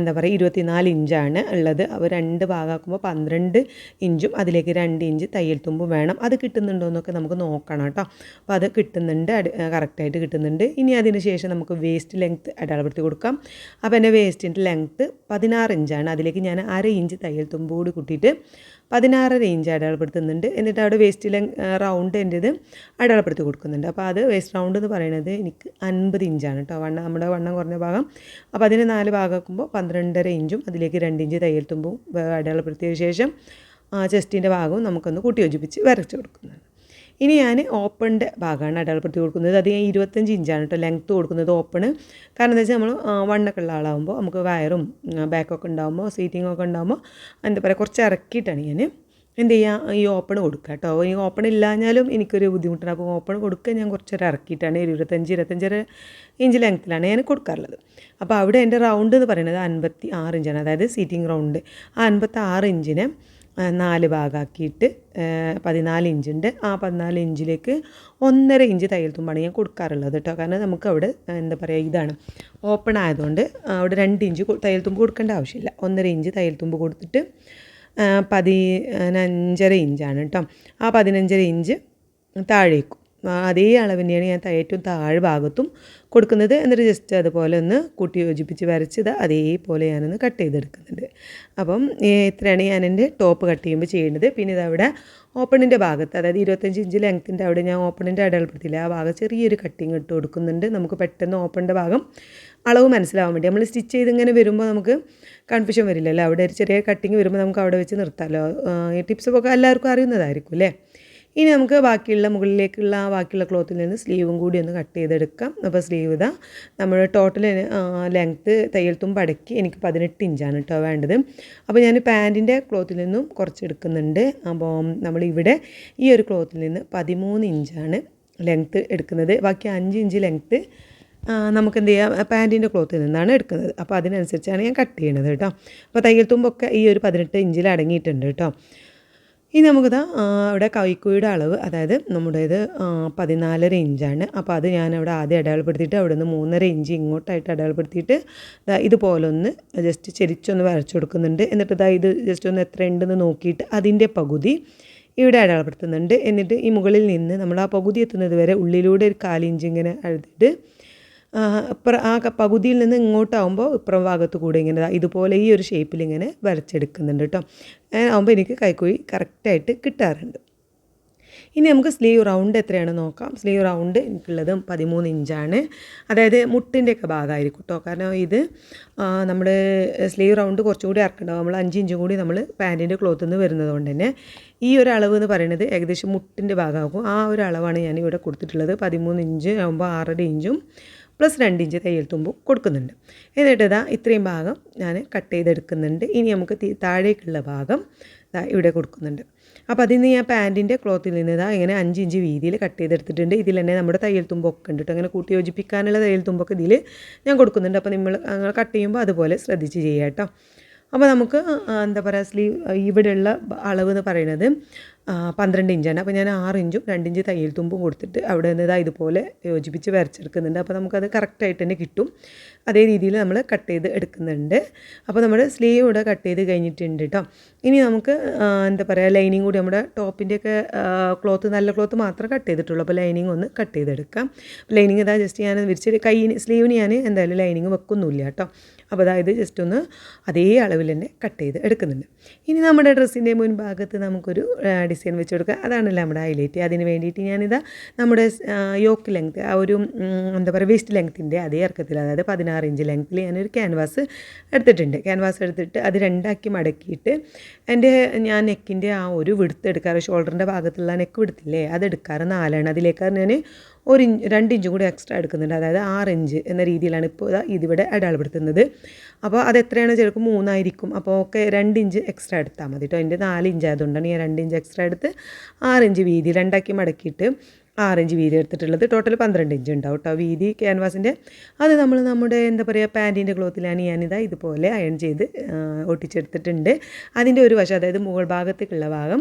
24 ഇഞ്ചാണ് ഉള്ളത്. അപ്പോൾ 2 ഭാഗമാക്കുമ്പോൾ 12 ഇഞ്ചും അതിലേക്ക് 2 ഇഞ്ച് തയ്യൽ തുമ്പും വേണം. അത് കിട്ടുന്നുണ്ടോ എന്നൊക്കെ നമുക്ക് നോക്കണം കേട്ടോ. അപ്പോൾ അത് കിട്ടുന്നുണ്ട്, കറക്റ്റായിട്ട് കിട്ടുന്നുണ്ട്. ഇനി അതിന് ശേഷം നമുക്ക് വേസ്റ്റ് ലെങ്ത്ത് അടയാളപ്പെടുത്തി കൊടുക്കാം. അപ്പോൾ എൻ്റെ വേസ്റ്റിൻ്റെ ലെങ്ത്ത് 16 ഇഞ്ചാണ്. അതിലേക്ക് ഞാൻ 1/2 ഇഞ്ച് തയ്യൽ തുമ്പ് കൂടി കൂട്ടിയിട്ട് 16.5 ഇഞ്ച് അടയാളപ്പെടുത്തുന്നുണ്ട്. എന്നിട്ട് അവിടെ വേസ്റ്റ് റൗണ്ട് എൻ്റേത് അടയാളപ്പെടുത്തി കൊടുക്കുന്നുണ്ട്. അപ്പോൾ അത് വേസ്റ്റ് റൗണ്ട് എന്ന് പറയുന്നത് എനിക്ക് 50 ഇഞ്ചാണ് കേട്ടോ. നമ്മുടെ വണ്ണം കുറഞ്ഞ ഭാഗം. അപ്പോൾ അതിന് 4 ഭാഗമാക്കുമ്പോൾ 12.5 ഇഞ്ചും അതിലേക്ക് 2 ഇഞ്ച് തയ്യൽ തുമ്പും അടയാളപ്പെടുത്തിയ ശേഷം ചെസ്റ്റിൻ്റെ ഭാഗവും നമുക്കൊന്ന് കൂട്ടി യോജിപ്പിച്ച് വരച്ച് കൊടുക്കുന്നുണ്ട്. ഇനി ഞാൻ ഓപ്പണിൻ്റെ ഭാഗമാണ് അടയാളപ്പെടുത്തി കൊടുക്കുന്നത്. അത് ഞാൻ 25 ഇഞ്ചാണ് കേട്ടോ ലെങ്ത്ത് കൊടുക്കുന്നത് ഓപ്പണ്. കാരണം എന്താ വെച്ചാൽ നമ്മൾ വണ്ണൊക്കെ ഉള്ള ആളാകുമ്പോൾ നമുക്ക് വയറും ബാക്കൊക്കെ ഉണ്ടാകുമ്പോൾ സീറ്റിങ്ങൊക്കെ ഉണ്ടാകുമ്പോൾ കുറച്ച് ഇറക്കിയിട്ടാണ് ഞാൻ എന്ത് ചെയ്യുക ഈ ഓപ്പൺ കൊടുക്കുക കേട്ടോ. ഈ ഓപ്പൺ ഇല്ലാഞ്ഞാലും എനിക്കൊരു ബുദ്ധിമുട്ടാണ്. അപ്പോൾ ഓപ്പൺ കൊടുക്കുക ഞാൻ കുറച്ചൊരു ഇറക്കിയിട്ടാണ് 25 ഇഞ്ച് ലെങ്ത്തിലാണ് ഞാൻ കൊടുക്കാറുള്ളത്. അപ്പോൾ അവിടെ എൻ്റെ റൗണ്ട് എന്ന് പറയുന്നത് 56 ഇഞ്ചാണ്, അതായത് സീറ്റിംഗ് റൗണ്ട്. ആ 56 ഇഞ്ചിനെ 4 ഭാഗമാക്കിയിട്ട് 14 ഇഞ്ചുണ്ട്. ആ 14 ഇഞ്ചിലേക്ക് 1.5 ഇഞ്ച് തയ്യൽ തുമ്പാണ് ഞാൻ കൊടുക്കാറുള്ളത് കേട്ടോ. കാരണം നമുക്ക് അവിടെ ഇതാണ് ഓപ്പൺ ആയതുകൊണ്ട് അവിടെ 2 ഇഞ്ച് തയ്യൽ തുമ്പ് കൊടുക്കേണ്ട ആവശ്യമില്ല. 1.5 ഇഞ്ച് തയ്യൽ തുമ്പ് കൊടുത്തിട്ട് 15.5 ഇഞ്ചാണ് കേട്ടോ. ആ 15.5 ഇഞ്ച് താഴേക്കും അതേ അളവ് തന്നെയാണ് ഞാൻ ഏറ്റവും താഴെ ഭാഗത്തും കൊടുക്കുന്നത്. എന്നിട്ട് ജസ്റ്റ് അതുപോലെ ഒന്ന് കൂട്ടി യോജിപ്പിച്ച് വരച്ചത് അതേപോലെ ഞാനൊന്ന് കട്ട് ചെയ്തെടുക്കുന്നുണ്ട്. അപ്പം ഇത്രയാണ് ഞാൻ എൻ്റെ ടോപ്പ് കട്ട് ചെയ്യുമ്പോൾ ചെയ്യേണ്ടത്. പിന്നെ ഇതവിടെ ഓപ്പണിൻ്റെ ഭാഗത്ത്, അതായത് 25 ഇഞ്ച് ലെങ്ത്തിൻ്റെ അവിടെ ഞാൻ ഓപ്പണിൻ്റെ അടയാളപ്പെടുത്തില്ല, ആ ഭാഗം ചെറിയൊരു കട്ടിങ് ഇട്ട് കൊടുക്കുന്നുണ്ട്. നമുക്ക് പെട്ടെന്ന് ഓപ്പണിൻ്റെ ഭാഗം അളവ് മനസ്സിലാവാൻ വേണ്ടി. നമ്മൾ സ്റ്റിച്ച് ചെയ്തിങ്ങനെ വരുമ്പോൾ നമുക്ക് കൺഫ്യൂഷൻ വരില്ലല്ലോ. അവിടെ ഒരു ചെറിയ കട്ടിങ് വരുമ്പോൾ നമുക്ക് അവിടെ വെച്ച് നിർത്താമല്ലോ. ഈ ടിപ്സൊക്കെ എല്ലാവർക്കും അറിയുന്നതായിരിക്കും അല്ലേ. ഇനി നമുക്ക് ബാക്കിയുള്ള ബാക്കിയുള്ള ക്ലോത്തിൽ നിന്ന് സ്ലീവും കൂടി ഒന്ന് കട്ട് ചെയ്തെടുക്കാം. അപ്പോൾ സ്ലീവ് ഇതാ നമ്മൾ ടോട്ടൽ ലെങ്ത്ത് തയ്യൽ തുമ്പ് അടക്കി എനിക്ക് 18 ഇഞ്ചാണ് കേട്ടോ വേണ്ടത്. അപ്പോൾ ഞാൻ പാൻറ്റിൻ്റെ ക്ലോത്തിൽ നിന്നും കുറച്ച് എടുക്കുന്നുണ്ട്. അപ്പോൾ നമ്മളിവിടെ ഈ ഒരു ക്ലോത്തിൽ നിന്ന് 13 ഇഞ്ചാണ് ലെങ്ത്ത് എടുക്കുന്നത്. ബാക്കി 5 ഇഞ്ച് ലെങ്ത്ത് നമുക്ക് എന്ത് ചെയ്യാം, പാൻറ്റിൻ്റെ ക്ലോത്തിൽ നിന്നാണ് എടുക്കുന്നത്. അപ്പോൾ അതിനനുസരിച്ചാണ് ഞാൻ കട്ട് ചെയ്യണത് കേട്ടോ. അപ്പോൾ തയ്യൽ തുമ്പൊക്കെ ഈ ഒരു 18 ഇഞ്ചിൽ അടങ്ങിയിട്ടുണ്ട് കേട്ടോ. ഇനി നമുക്കിതാ അവിടെ കൈക്കുഴിയുടെ അളവ്, അതായത് നമ്മുടേത് 14.5 ഇഞ്ചാണ്. അപ്പോൾ അത് ഞാനവിടെ ആദ്യം അടയാളപ്പെടുത്തിയിട്ട് അവിടെ നിന്ന് 3.5 ഇഞ്ച് ഇങ്ങോട്ടായിട്ട് അടയാളപ്പെടുത്തിയിട്ട് ഇതുപോലെ ഒന്ന് ജസ്റ്റ് ചെരിച്ചൊന്ന് വരച്ചു കൊടുക്കുന്നുണ്ട്. എന്നിട്ട് ഇത് ജസ്റ്റ് ഒന്ന് എത്ര ഉണ്ടെന്ന് നോക്കിയിട്ട് അതിൻ്റെ പകുതി ഇവിടെ അടയാളപ്പെടുത്തുന്നുണ്ട്. എന്നിട്ട് ഈ മുകളിൽ നിന്ന് നമ്മൾ ആ പകുതി എത്തുന്നത് വരെ ഉള്ളിലൂടെ ഒരു 1/4 ഇഞ്ച് ഇങ്ങനെ എഴുതിയിട്ട് ആ പകുതിയിൽ നിന്ന് ഇങ്ങോട്ടാവുമ്പോൾ ഇപ്പുറം ഭാഗത്ത് കൂടെ ഇങ്ങനെ ഇതുപോലെ ഈ ഒരു ഷേപ്പിൽ ഇങ്ങനെ വരച്ചെടുക്കുന്നുണ്ട് കേട്ടോ. ആകുമ്പോൾ എനിക്ക് കൈക്കുഴി കറക്റ്റായിട്ട് കിട്ടാറുണ്ട്. ഇനി നമുക്ക് സ്ലീവ് റൗണ്ട് എത്രയാണ് നോക്കാം. സ്ലീവ് റൗണ്ട് എനിക്കുള്ളത് 13 ഇഞ്ചാണ്. അതായത് മുട്ടിൻ്റെയൊക്കെ ഭാഗമായിരിക്കും കേട്ടോ. കാരണം ഇത് നമ്മൾ സ്ലീവ് റൗണ്ട് കുറച്ചുകൂടി ഇറക്കണ്ടാവും. നമ്മൾ 5 ഇഞ്ചും കൂടി നമ്മൾ പാൻറ്റിൻ്റെ ക്ലോത്തിൽ നിന്ന് വരുന്നത് കൊണ്ട് തന്നെ ഈ ഒരു അളവ് എന്ന് പറയുന്നത് ഏകദേശം മുട്ടിൻ്റെ ഭാഗമാകും. ആ ഒരു അളവാണ് ഞാൻ ഇവിടെ കൊടുത്തിട്ടുള്ളത്. 13 ഇഞ്ച് ആകുമ്പോൾ 6.5 ഇഞ്ചും പ്ലസ് 2 ഇഞ്ച് തയ്യൽ തുമ്പും കൊടുക്കുന്നുണ്ട്. എന്നിട്ട് ഇത്രയും ഭാഗം ഞാൻ കട്ട് ചെയ്തെടുക്കുന്നുണ്ട്. ഇനി നമുക്ക് താഴേക്കുള്ള ഭാഗം ഇവിടെ കൊടുക്കുന്നുണ്ട്. അപ്പോൾ അതിൽ നിന്ന് ഞാൻ പാൻറ്റിൻ്റെ ക്ലോത്തിൽ നിന്ന് ഇങ്ങനെ 5 ഇഞ്ച് വീതിയിൽ കട്ട് ചെയ്തെടുത്തിട്ടുണ്ട്. ഇതിൽ തന്നെ നമ്മുടെ തയ്യൽ തുമ്പൊക്കെ ഉണ്ട് കേട്ടോ. അങ്ങനെ കൂട്ടി യോജിപ്പിക്കാനുള്ള തയ്യൽ തുമ്പൊക്കെ ഇതിൽ ഞാൻ കൊടുക്കുന്നുണ്ട്. അപ്പോൾ നിങ്ങൾ കട്ട് ചെയ്യുമ്പോൾ അതുപോലെ ശ്രദ്ധിച്ച് ചെയ്യാം കേട്ടോ. അപ്പോൾ നമുക്ക് എന്താ പറയുക, സ്ലീവ് ഇവിടെയുള്ള അളവ് എന്ന് പറയുന്നത് 12 ഇഞ്ചാണ്. അപ്പോൾ ഞാൻ 6 ഇഞ്ചും 2 ഇഞ്ച് തയ്യൽ തുമ്പും കൊടുത്തിട്ട് അവിടെ നിന്ന് ഇതുപോലെ യോജിപ്പിച്ച് വരച്ചെടുക്കുന്നുണ്ട്. അപ്പോൾ നമുക്കത് കറക്റ്റായിട്ട് തന്നെ കിട്ടും. അതേ രീതിയിൽ നമ്മൾ കട്ട് ചെയ്ത് എടുക്കുന്നുണ്ട്. അപ്പോൾ നമ്മുടെ സ്ലീവ് ഇവിടെ കട്ട് ചെയ്ത് കഴിഞ്ഞിട്ടുണ്ട് കേട്ടോ. ഇനി നമുക്ക് എന്താ പറയുക, ലൈനിങ് കൂടി നമ്മുടെ ടോപ്പിൻ്റെയൊക്കെ ക്ലോത്ത്, നല്ല ക്ലോത്ത് മാത്രമേ കട്ട് ചെയ്തിട്ടുള്ളൂ. അപ്പോൾ ലൈനിങ് ഒന്ന് കട്ട് ചെയ്തെടുക്കാം. ലൈനിങ് ജസ്റ്റ് ഞാൻ വിരിച്ച് സ്ലീവിന് ഞാൻ എന്തായാലും ലൈനിങ് വെക്കൊന്നുമില്ല കേട്ടോ. അപ്പോൾ അതായത് ജസ്റ്റ് ഒന്ന് അതേ അളവിൽ തന്നെ കട്ട് ചെയ്ത് എടുക്കുന്നുണ്ട്. ഇനി നമ്മുടെ ഡ്രസ്സിൻ്റെ മുൻഭാഗത്ത് നമുക്കൊരു ഡിസൈൻ വെച്ച് കൊടുക്കുക. അതാണല്ലോ നമ്മുടെ ഹൈലൈറ്റ്. അതിന് വേണ്ടിയിട്ട് നമ്മുടെ യോക്ക് ലെങ്ത്ത്, ആ ഒരു എന്താ പറയുക വേസ്റ്റ് ലെങ്ത്തിൻ്റെ അതേ ഇറക്കത്തിൽ, അതായത് 16 ഇഞ്ച് ലെങ്ത്തിൽ ഞാനൊരു ക്യാൻവാസ് എടുത്തിട്ടുണ്ട്. ക്യാൻവാസ് എടുത്തിട്ട് അത് 2ആക്കി മടക്കിയിട്ട് ഞാൻ നെക്കിൻ്റെ ആ ഒരു വിടുത്ത് എടുക്കാറ്, ഷോൾഡറിൻ്റെ ഭാഗത്തുള്ള നെക്ക് വിടുത്തില്ലേ, അതെടുക്കാറ് 4ആണ്. അതിലേക്കാണ് ഞാൻ 2 ഇഞ്ചും കൂടി എക്സ്ട്രാ എടുക്കുന്നുണ്ട്. അതായത് 6 ഇഞ്ച് എന്ന രീതിയിലാണ് ഇപ്പോൾ ഇതിവിടെ അടയാളപ്പെടുത്തുന്നത്. അപ്പോൾ അതെത്രയാണ്, ചിലപ്പോൾ 3 ആയിരിക്കും. അപ്പോൾ 2 ഇഞ്ച് എക്സ്ട്രാ എടുത്താൽ മതി കേട്ടോ. എൻ്റെ 4 ഇഞ്ച് ആയതുകൊണ്ടാണ് ഞാൻ 2 ഇഞ്ച് എക്സ്ട്രാ എടുത്ത് 6 ഇഞ്ച് വീതി 2ആക്കി മടക്കിയിട്ട് 6 ഇഞ്ച് വീതി എടുത്തിട്ടുള്ളത്. ടോട്ടൽ 12 ഇഞ്ച് ഉണ്ടാവും കേട്ടോ വീതി ക്യാൻവാസിൻ്റെ. അത് നമ്മുടെ എന്താ പറയുക പാൻറ്റിൻ്റെ ക്ലോത്തിലാണ് ഇതുപോലെ അയൺ ചെയ്ത് ഒട്ടിച്ചെടുത്തിട്ടുണ്ട്. അതിൻ്റെ ഒരു വശം, അതായത് മുകൾ ഭാഗത്തേക്കുള്ള ഭാഗം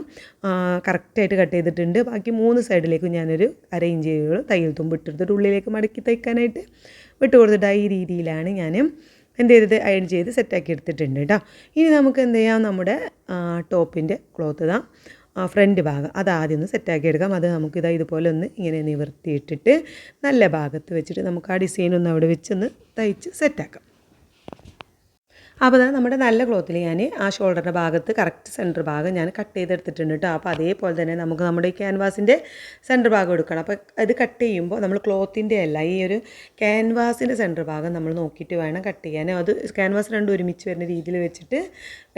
കറക്റ്റായിട്ട് കട്ട് ചെയ്തിട്ടുണ്ട്. ബാക്കി 3 സൈഡിലേക്കും ഞാനൊരു 1/2 ഇഞ്ച് തയ്യൽ തുമ്പ് ഇട്ടെടുത്തിട്ട് ഉള്ളിലേക്ക് മടക്കി തയ്ക്കാനായിട്ട് വിട്ട് കൊടുത്തിട്ട് ഈ രീതിയിലാണ് ഞാൻ എന്ത് ചെയ്തത്, അയൺ ചെയ്ത് സെറ്റാക്കി എടുത്തിട്ടുണ്ട് കേട്ടോ. ഇനി നമുക്ക് എന്ത് ചെയ്യാം, നമ്മുടെ ടോപ്പിൻ്റെ ക്ലോത്ത് ഫ്രണ്ട് ഭാഗം അതാദ്യം ഒന്ന് സെറ്റാക്കി എടുക്കാം. അത് ഇതുപോലെ ഒന്ന് ഇങ്ങനെ നിവർത്തിയിട്ടിട്ട് നല്ല ഭാഗത്ത് വെച്ചിട്ട് നമുക്ക് ആ ഡിസൈൻ ഒന്ന് അവിടെ വെച്ചൊന്ന് തയ്ച്ച് സെറ്റാക്കാം. അപ്പോൾ നമ്മുടെ നല്ല ക്ലോത്തിൽ ഞാൻ ആ ഷോൾഡറിൻ്റെ ഭാഗത്ത് കറക്റ്റ് സെൻറ്റർ ഭാഗം ഞാൻ കട്ട് ചെയ്തെടുത്തിട്ടുണ്ട് കേട്ടോ. അപ്പോൾ അതേപോലെ തന്നെ നമുക്ക് നമ്മുടെ ഈ ക്യാൻവാസിൻ്റെ സെൻറ്റർ ഭാഗം എടുക്കണം. അപ്പോൾ അത് കട്ട് ചെയ്യുമ്പോൾ നമ്മൾ ക്ലോത്തിൻ്റെ അല്ല, ഈ ഒരു ക്യാൻവാസിൻ്റെ സെൻറ്റർ ഭാഗം നമ്മൾ നോക്കിയിട്ട് വേണം കട്ട് ചെയ്യാൻ. അത് ക്യാൻവാസ് രണ്ടും ഒരുമിച്ച് വരുന്ന രീതിയിൽ വെച്ചിട്ട്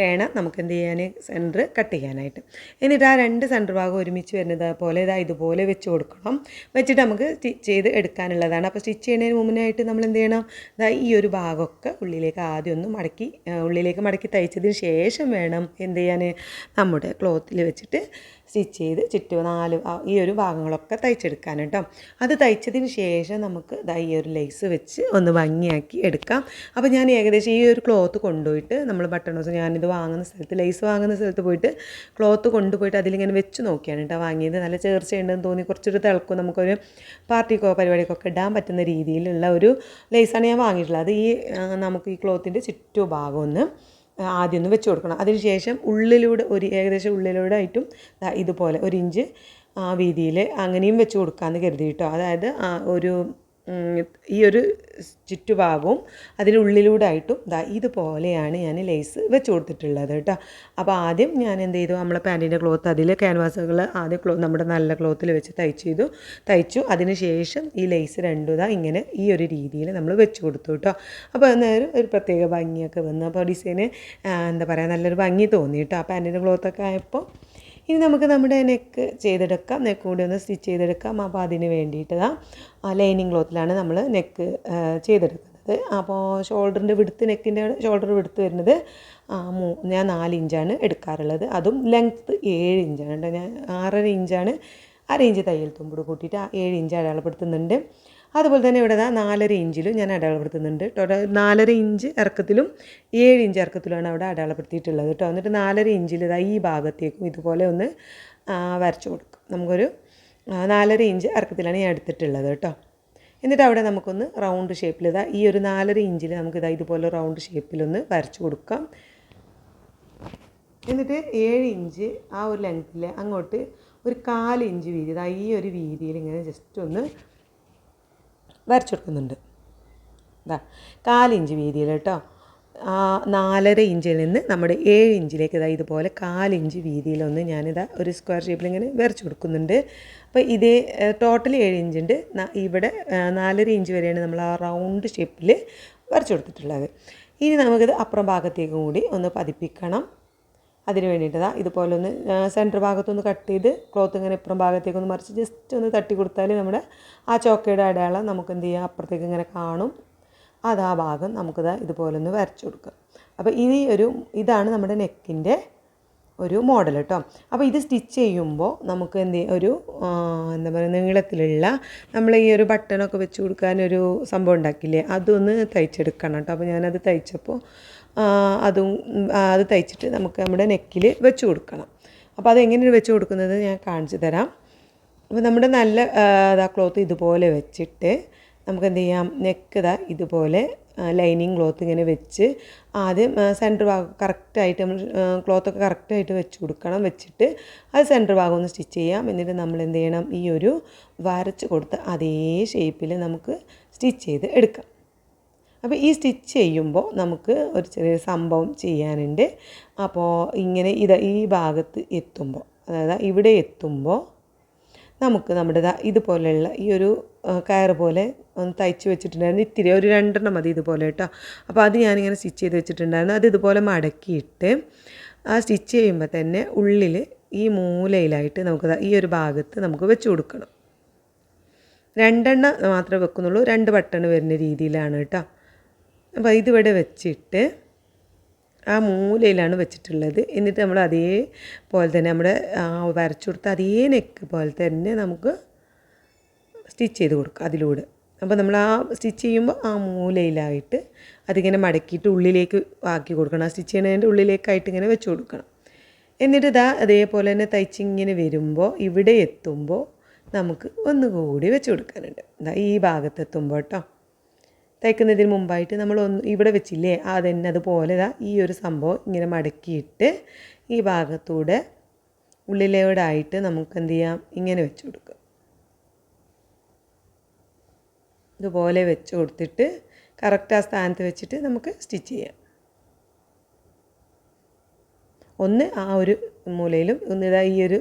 വേണം നമുക്ക് എന്ത് ചെയ്യാൻ, സെൻറ്റർ കട്ട് ചെയ്യാനായിട്ട്. എന്നിട്ട് ആ 2 സെൻറ്റർ ഭാഗം ഒരുമിച്ച് വരുന്നത് പോലെ ഇതുപോലെ വെച്ച് കൊടുക്കണം. വെച്ചിട്ട് നമുക്ക് സ്റ്റിച്ച് ചെയ്ത് എടുക്കാനുള്ളതാണ്. അപ്പോൾ സ്റ്റിച്ച് ചെയ്യുന്നതിന് മുമ്പിനായിട്ട് നമ്മൾ എന്ത് ചെയ്യണം, ഈ ഒരു ഭാഗമൊക്കെ ഉള്ളിലേക്ക് ആദ്യം ഒന്ന് ഉള്ളിലേക്ക് മടക്കി തയ്ച്ചതിന് ശേഷം വേണം എന്ത് ചെയ്യാൻ, നമ്മുടെ ക്ലോത്തിൽ വെച്ചിട്ട് സ്റ്റിച്ച് ചെയ്ത് ചുറ്റും 4 ഈ ഒരു ഭാഗങ്ങളൊക്കെ തയ്ച്ചെടുക്കാൻ കേട്ടോ. അത് തയ്ച്ചതിന് ശേഷം നമുക്ക് ഈ ഒരു ലേസ് വെച്ച് ഒന്ന് ഭംഗിയാക്കി എടുക്കാം. അപ്പോൾ ഞാൻ ഏകദേശം ഈ ഒരു ക്ലോത്ത് കൊണ്ടുപോയിട്ട് നമ്മൾ ബട്ടൺ ഹൗസ് ഞാനിത് വാങ്ങുന്ന സ്ഥലത്ത്, ലേസ് വാങ്ങുന്ന സ്ഥലത്ത് പോയിട്ട് ക്ലോത്ത് കൊണ്ടുപോയിട്ട് അതിലിങ്ങനെ വെച്ച് നോക്കിയാണ് കേട്ടോ വാങ്ങിയത്. നല്ല ചേർച്ചയുണ്ടെന്ന് തോന്നി, കുറച്ചൊരു തിളക്കും, നമുക്കൊരു പാർട്ടിക്കോ പരിപാടിക്കൊക്കെ ഇടാൻ പറ്റുന്ന രീതിയിലുള്ള ഒരു ലേസാണ് ഞാൻ വാങ്ങിയിട്ടുള്ളത്. അത് നമുക്ക് ഈ ക്ലോത്തിൻ്റെ ചുറ്റുഭാഗം ഒന്ന് ആദ്യം ഒന്ന് വെച്ച് കൊടുക്കണം. അതിനുശേഷം ഉള്ളിലൂടെ ഏകദേശം ഉള്ളിലൂടെ ആയിട്ടും ഇതുപോലെ 1 ഇഞ്ച് വീതിയിൽ അങ്ങനെയും വെച്ച് കൊടുക്കാമെന്ന് കരുതി കേട്ടോ. അതായത് ഒരു ഈ ഒരു ചുറ്റുഭാഗവും അതിനുള്ളിലൂടെ ആയിട്ടും ഇതുപോലെയാണ് ഞാൻ ലേസ് വെച്ച് കൊടുത്തിട്ടുള്ളത് കേട്ടോ. അപ്പോൾ ആദ്യം ഞാൻ എന്ത് ചെയ്തു, നമ്മളെ പാൻറ്റിൻ്റെ ക്ലോത്ത് അതിൽ ക്യാൻവാസുകൾ ആദ്യം നമ്മുടെ നല്ല ക്ലോത്തിൽ വെച്ച് തയ്ച്ചു. അതിന് ശേഷം ഈ ലേസ് രണ്ടും ഇങ്ങനെ ഈ ഒരു രീതിയിൽ നമ്മൾ വെച്ച് കൊടുത്തു കേട്ടോ. അപ്പോൾ അന്നേരം ഒരു പ്രത്യേക ഭംഗിയൊക്കെ വന്നു. അപ്പോൾ ഡിസൈന് എന്താ പറയുക, നല്ലൊരു ഭംഗി തോന്നി കേട്ടോ. ആ പാൻറ്റിൻ്റെ ക്ലോത്തൊക്കെ ആയപ്പോൾ ഇനി നമുക്ക് നമ്മുടെ നെക്ക് ചെയ്തെടുക്കാം, നെക്ക് കൂടി ഒന്ന് സ്റ്റിച്ച് ചെയ്തെടുക്കാം. അപ്പോൾ അതിന് വേണ്ടിയിട്ട് ലൈനിങ് ക്ലോത്തിലാണ് നമ്മൾ നെക്ക് ചെയ്തെടുക്കുന്നത്. അപ്പോൾ ഷോൾഡറിൻ്റെ വിടുത്ത്, നെക്കിൻ്റെ ഷോൾഡർ വിടുത്ത് വരുന്നത് ഞാൻ 4 ഇഞ്ചാണ് എടുക്കാറുള്ളത്. അതും ലെങ്ത്ത് 7 ഇഞ്ചാണ് കേട്ടോ. ഞാൻ 6.5 ഇഞ്ചാണ്, 1/2 ഇഞ്ച് തയ്യൽ തുമ്പൂട് കൂട്ടിയിട്ട് 7 ഇഞ്ച് അടയാളപ്പെടുത്തുന്നുണ്ട്. അതുപോലെ തന്നെ ഇവിടെ 4.5 ഇഞ്ചിലും ഞാൻ അടയാളപ്പെടുത്തുന്നുണ്ട്. ടോട്ടൽ 4.5 ഇഞ്ച് ഇറക്കത്തിലും 7 ഇഞ്ച് ഇറക്കത്തിലുമാണ് അവിടെ അടയാളപ്പെടുത്തിയിട്ടുള്ളത് കേട്ടോ. എന്നിട്ട് 4.5 ഇഞ്ചിൽ ഈ ഭാഗത്തേക്കും ഇതുപോലെ ഒന്ന് വരച്ചു കൊടുക്കും. നമുക്കൊരു 4.5 ഇഞ്ച് ഇറക്കത്തിലാണ് ഞാൻ എടുത്തിട്ടുള്ളത് കേട്ടോ. എന്നിട്ട് അവിടെ നമുക്കൊന്ന് റൗണ്ട് ഷേപ്പിൽ ഈ ഒരു 4.5 ഇഞ്ചിൽ നമുക്ക് ഇതുപോലെ റൗണ്ട് ഷേപ്പിലൊന്ന് വരച്ചു കൊടുക്കാം. എന്നിട്ട് 7 ഇഞ്ച് ആ ഒരു ലെങ്ത്തിൽ അങ്ങോട്ട് ഒരു 1/4 ഇഞ്ച് വീതി ഈ ഒരു വീതിയിൽ ഇങ്ങനെ ജസ്റ്റ് ഒന്ന് വരച്ചു കൊടുക്കുന്നുണ്ട്. 1/4 ഇഞ്ച് വീതിയിൽ കേട്ടോ. 4.5 ഇഞ്ചിൽ നിന്ന് നമ്മുടെ 7 ഇഞ്ചിലേക്ക് ഇതുപോലെ 1/4 ഇഞ്ച് വീതിയിലൊന്ന് ഒരു സ്ക്വയർ ഷേപ്പിൽ ഇങ്ങനെ വരച്ചു കൊടുക്കുന്നുണ്ട്. അപ്പോൾ ഇതേ ടോട്ടൽ 7 ഇഞ്ചുണ്ട്. ഇവിടെ 4.5 ഇഞ്ച് വരെയാണ് നമ്മൾ ആ റൗണ്ട് ഷേപ്പിൽ വരച്ചു കൊടുത്തിട്ടുള്ളത്. ഇനി നമുക്കിത് അപ്പുറം ഭാഗത്തേക്കും കൂടി ഒന്ന് പതിപ്പിക്കണം. അതിന് വേണ്ടിയിട്ട് ഇതുപോലെ ഒന്ന് സെൻറ്റർ ഭാഗത്തൊന്ന് കട്ട് ചെയ്ത് ക്ലോത്ത് ഇങ്ങനെ ഇപ്പുറം ഭാഗത്തേക്കൊന്ന് മറിച്ച് ജസ്റ്റ് ഒന്ന് തട്ടി കൊടുത്താൽ നമ്മുടെ ആ ചോക്കയുടെ അടയാളം നമുക്ക് എന്ത് ചെയ്യാം, അപ്പുറത്തേക്ക് ഇങ്ങനെ കാണും. അത് ആ ഭാഗം നമുക്കിത് ഇതുപോലെ ഒന്ന് വരച്ചു കൊടുക്കുക. അപ്പോൾ ഇതാണ് നമ്മുടെ നെക്കിൻ്റെ ഒരു മോഡൽ കേട്ടോ. അപ്പോൾ ഇത് സ്റ്റിച്ച് ചെയ്യുമ്പോൾ നമുക്ക് എന്താ പറയുക, നീളത്തിലുള്ള നമ്മൾ ഈ ഒരു ബട്ടണൊക്കെ വെച്ച് കൊടുക്കാനൊരു സംഭവം ഉണ്ടാക്കില്ലേ, അതൊന്ന് തയ്ച്ചെടുക്കണം കേട്ടോ. അപ്പോൾ ഞാനത് തയ്ച്ചപ്പോൾ അത് തയ്ച്ചിട്ട് നമുക്ക് നമ്മുടെ നെക്കിൽ വെച്ച് കൊടുക്കണം. അപ്പോൾ അതെങ്ങനെയാണ് വെച്ച് കൊടുക്കുന്നത് ഞാൻ കാണിച്ചു തരാം. അപ്പോൾ നമ്മുടെ നല്ല ക്ലോത്ത് ഇതുപോലെ വെച്ചിട്ട് നമുക്ക് എന്ത് ചെയ്യാം, നെക്ക് ഇതുപോലെ ലൈനിങ് ക്ലോത്ത് ഇങ്ങനെ വെച്ച് ആദ്യം സെൻറ്റർ ഭാഗം കറക്റ്റായിട്ട് നമ്മൾ ക്ലോത്തൊക്കെ കറക്റ്റായിട്ട് വെച്ച് കൊടുക്കണം. വെച്ചിട്ട് അത് സെൻറ്റർ ഭാഗം ഒന്ന് സ്റ്റിച്ച് ചെയ്യാം. എന്നിട്ട് നമ്മൾ എന്ത് ചെയ്യണം, ഈ ഒരു വരച്ച് കൊടുത്ത് അതേ ഷേപ്പിൽ നമുക്ക് സ്റ്റിച്ച് ചെയ്ത് എടുക്കാം. അപ്പോൾ ഈ സ്റ്റിച്ച് ചെയ്യുമ്പോൾ നമുക്ക് ഒരു ചെറിയ സംഭവം ചെയ്യാനുണ്ട്. അപ്പോൾ ഇങ്ങനെ ഈ ഭാഗത്ത് എത്തുമ്പോൾ, അതായത് ഇവിടെ എത്തുമ്പോൾ നമുക്ക് നമ്മുടെ ഇതുപോലെയുള്ള ഈ ഒരു കയറ് പോലെ ഒന്ന് തയ്ച്ച് വെച്ചിട്ടുണ്ടായിരുന്നു. ഇത്തിരി ഒരു 2 മതി ഇതുപോലെ കേട്ടോ. അപ്പോൾ അത് ഞാനിങ്ങനെ സ്റ്റിച്ച് ചെയ്ത് വെച്ചിട്ടുണ്ടായിരുന്നു. അത് ഇതുപോലെ മടക്കിയിട്ട് ആ സ്റ്റിച്ച് ചെയ്യുമ്പോൾ തന്നെ ഉള്ളിൽ ഈ മൂലയിലായിട്ട് നമുക്ക് ഈ ഒരു ഭാഗത്ത് നമുക്ക് വെച്ച് കൊടുക്കണം. 2 മാത്രമേ വെക്കുന്നുള്ളൂ, 2 ബട്ടൺ വരുന്ന രീതിയിലാണ് കേട്ടോ. അപ്പോൾ ഇതിവിടെ വെച്ചിട്ട് ആ മൂലയിലാണ് വെച്ചിട്ടുള്ളത്. എന്നിട്ട് നമ്മൾ അതേപോലെ തന്നെ നമ്മുടെ വരച്ചു കൊടുത്ത അതേ നെക്ക് പോലെ തന്നെ നമുക്ക് സ്റ്റിച്ച് ചെയ്ത് കൊടുക്കുക അതിലൂടെ. അപ്പോൾ നമ്മൾ ആ സ്റ്റിച്ച് ചെയ്യുമ്പോൾ ആ മൂലയിലായിട്ട് അതിങ്ങനെ മടക്കിയിട്ട് ഉള്ളിലേക്ക് ആക്കി കൊടുക്കണം. ആ സ്റ്റിച്ച് ചെയ്യുന്നതിൻ്റെ ഉള്ളിലേക്കായിട്ട് ഇങ്ങനെ വെച്ച് കൊടുക്കണം. എന്നിട്ട് അതേപോലെ തന്നെ തയ്ച്ചിങ്ങനെ വരുമ്പോൾ ഇവിടെ എത്തുമ്പോൾ നമുക്ക് ഒന്നുകൂടി വെച്ച് കൊടുക്കാനുണ്ട്. ഈ ഭാഗത്തെത്തുമ്പോൾ കേട്ടോ. തയ്ക്കുന്നതിന് മുമ്പായിട്ട് നമ്മൾ ഇവിടെ വെച്ചില്ലേ, അതന്നെ അതുപോലെ ഈ ഒരു സംഭവം ഇങ്ങനെ മടക്കിയിട്ട് ഈ ഭാഗത്തൂടെ ഉള്ളിലോടായിട്ട് നമുക്ക് എന്ത് ചെയ്യാം, ഇങ്ങനെ വെച്ച് കൊടുക്കുക. ഇതുപോലെ വെച്ച് കൊടുത്തിട്ട് കറക്റ്റ് ആ സ്ഥാനത്ത് വെച്ചിട്ട് നമുക്ക് സ്റ്റിച്ച് ചെയ്യാം. ഒന്ന് ആ ഒരു മൂലയിലും ഒന്ന് ഈ ഒരു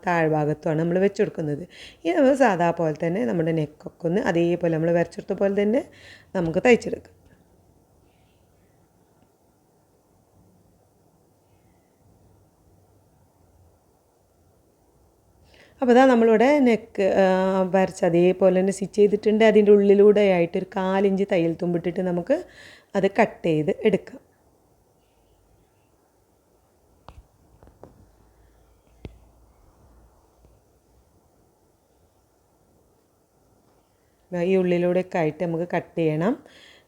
താഴ്ഭാഗത്തുമാണ് നമ്മൾ വെച്ച് കൊടുക്കുന്നത്. ഇനി നമ്മൾ സാധാ പോലെ തന്നെ നമ്മുടെ നെക്കൊക്കെ ഒന്ന് അതേപോലെ നമ്മൾ വരച്ചെടുത്ത പോലെ തന്നെ നമുക്ക് തയ്ച്ചെടുക്കാം. അപ്പോൾ നമ്മളിവിടെ നെക്ക് വരച്ച് അതേപോലെ തന്നെ സ്റ്റിച്ച് ചെയ്തിട്ടുണ്ട്. അതിൻ്റെ ഉള്ളിലൂടെ ആയിട്ട് ഒരു 1/4 ഇഞ്ച് തയ്യൽ തുമ്പിട്ടിട്ട് നമുക്ക് അത് കട്ട് ചെയ്ത് എടുക്കാം. ഈ ഉള്ളിലൂടെയൊക്കെ ആയിട്ട് നമുക്ക് കട്ട് ചെയ്യണം.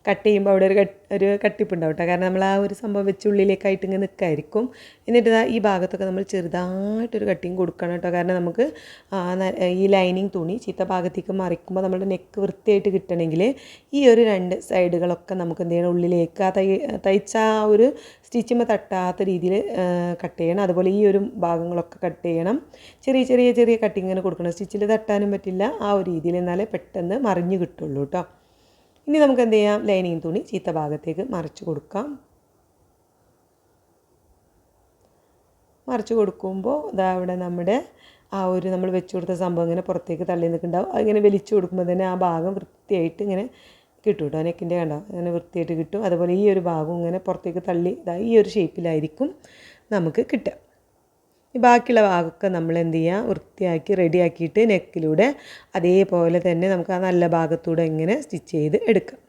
കട്ട് ചെയ്യുമ്പോൾ അവിടെ ഒരു കട്ടിപ്പുണ്ടാവും കേട്ടോ. കാരണം നമ്മൾ ആ ഒരു സംഭവം വെച്ച് ഉള്ളിലേക്കായിട്ട് ഇങ്ങനെ നിൽക്കായിരിക്കും. എന്നിട്ട് ഈ ഭാഗത്തൊക്കെ നമ്മൾ ചെറുതായിട്ടൊരു കട്ടിങ് കൊടുക്കണം കേട്ടോ. കാരണം നമുക്ക് ഈ ലൈനിങ് തുണി ചീത്ത ഭാഗത്തേക്ക് മറിക്കുമ്പോൾ നമ്മുടെ നെക്ക് വൃത്തിയായിട്ട് കിട്ടണമെങ്കിൽ ഈ ഒരു 2 സൈഡുകളൊക്കെ നമുക്ക് എന്ത് ചെയ്യണം, ഉള്ളിലേക്ക് ആ തയ്ച്ച ആ ഒരു സ്റ്റിച്ചുമ്പോൾ തട്ടാത്ത രീതിയിൽ കട്ട് ചെയ്യണം. അതുപോലെ ഈ ഒരു ഭാഗങ്ങളൊക്കെ കട്ട് ചെയ്യണം. ചെറിയ ചെറിയ ചെറിയ കട്ടിങ്ങിന് കൊടുക്കണം. സ്റ്റിച്ചിൽ തട്ടാനും പറ്റില്ല, ആ ഒരു രീതിയിൽ, എന്നാലേ പെട്ടെന്ന് മറിഞ്ഞ് കിട്ടുള്ളൂ കേട്ടോ. ഇനി നമുക്ക് എന്ത് ചെയ്യാം, ലൈനിങ് തുണി ചീത്ത ഭാഗത്തേക്ക് മറിച്ച് കൊടുക്കാം. മറിച്ച് കൊടുക്കുമ്പോൾ ഇതാ ഇവിടെ നമ്മുടെ ആ ഒരു നമ്മൾ വെച്ച് കൊടുത്ത സംഭവം ഇങ്ങനെ പുറത്തേക്ക് തള്ളി നിൽക്കുന്നുണ്ടാവും. അതിങ്ങനെ വലിച്ചു കൊടുക്കുമ്പോൾ തന്നെ ആ ഭാഗം വൃത്തിയായിട്ട് ഇങ്ങനെ കിട്ടും കേട്ടോ. നെക്കിൻ്റെ കണ്ടോ അങ്ങനെ വൃത്തിയായിട്ട് കിട്ടും. അതുപോലെ ഈ ഒരു ഭാഗം ഇങ്ങനെ പുറത്തേക്ക് തള്ളി ഈ ഒരു ഷേപ്പിലായിരിക്കും നമുക്ക് കിട്ടുക. ഈ ബാക്കിയുള്ള ഭാഗമൊക്കെ നമ്മൾ എന്ത് ചെയ്യുക, വൃത്തിയാക്കി റെഡിയാക്കിയിട്ട് നെക്കിലൂടെ അതേപോലെ തന്നെ നമുക്ക് ആ നല്ല ഭാഗത്തൂടെ ഇങ്ങനെ സ്റ്റിച്ച് ചെയ്ത് എടുക്കാം.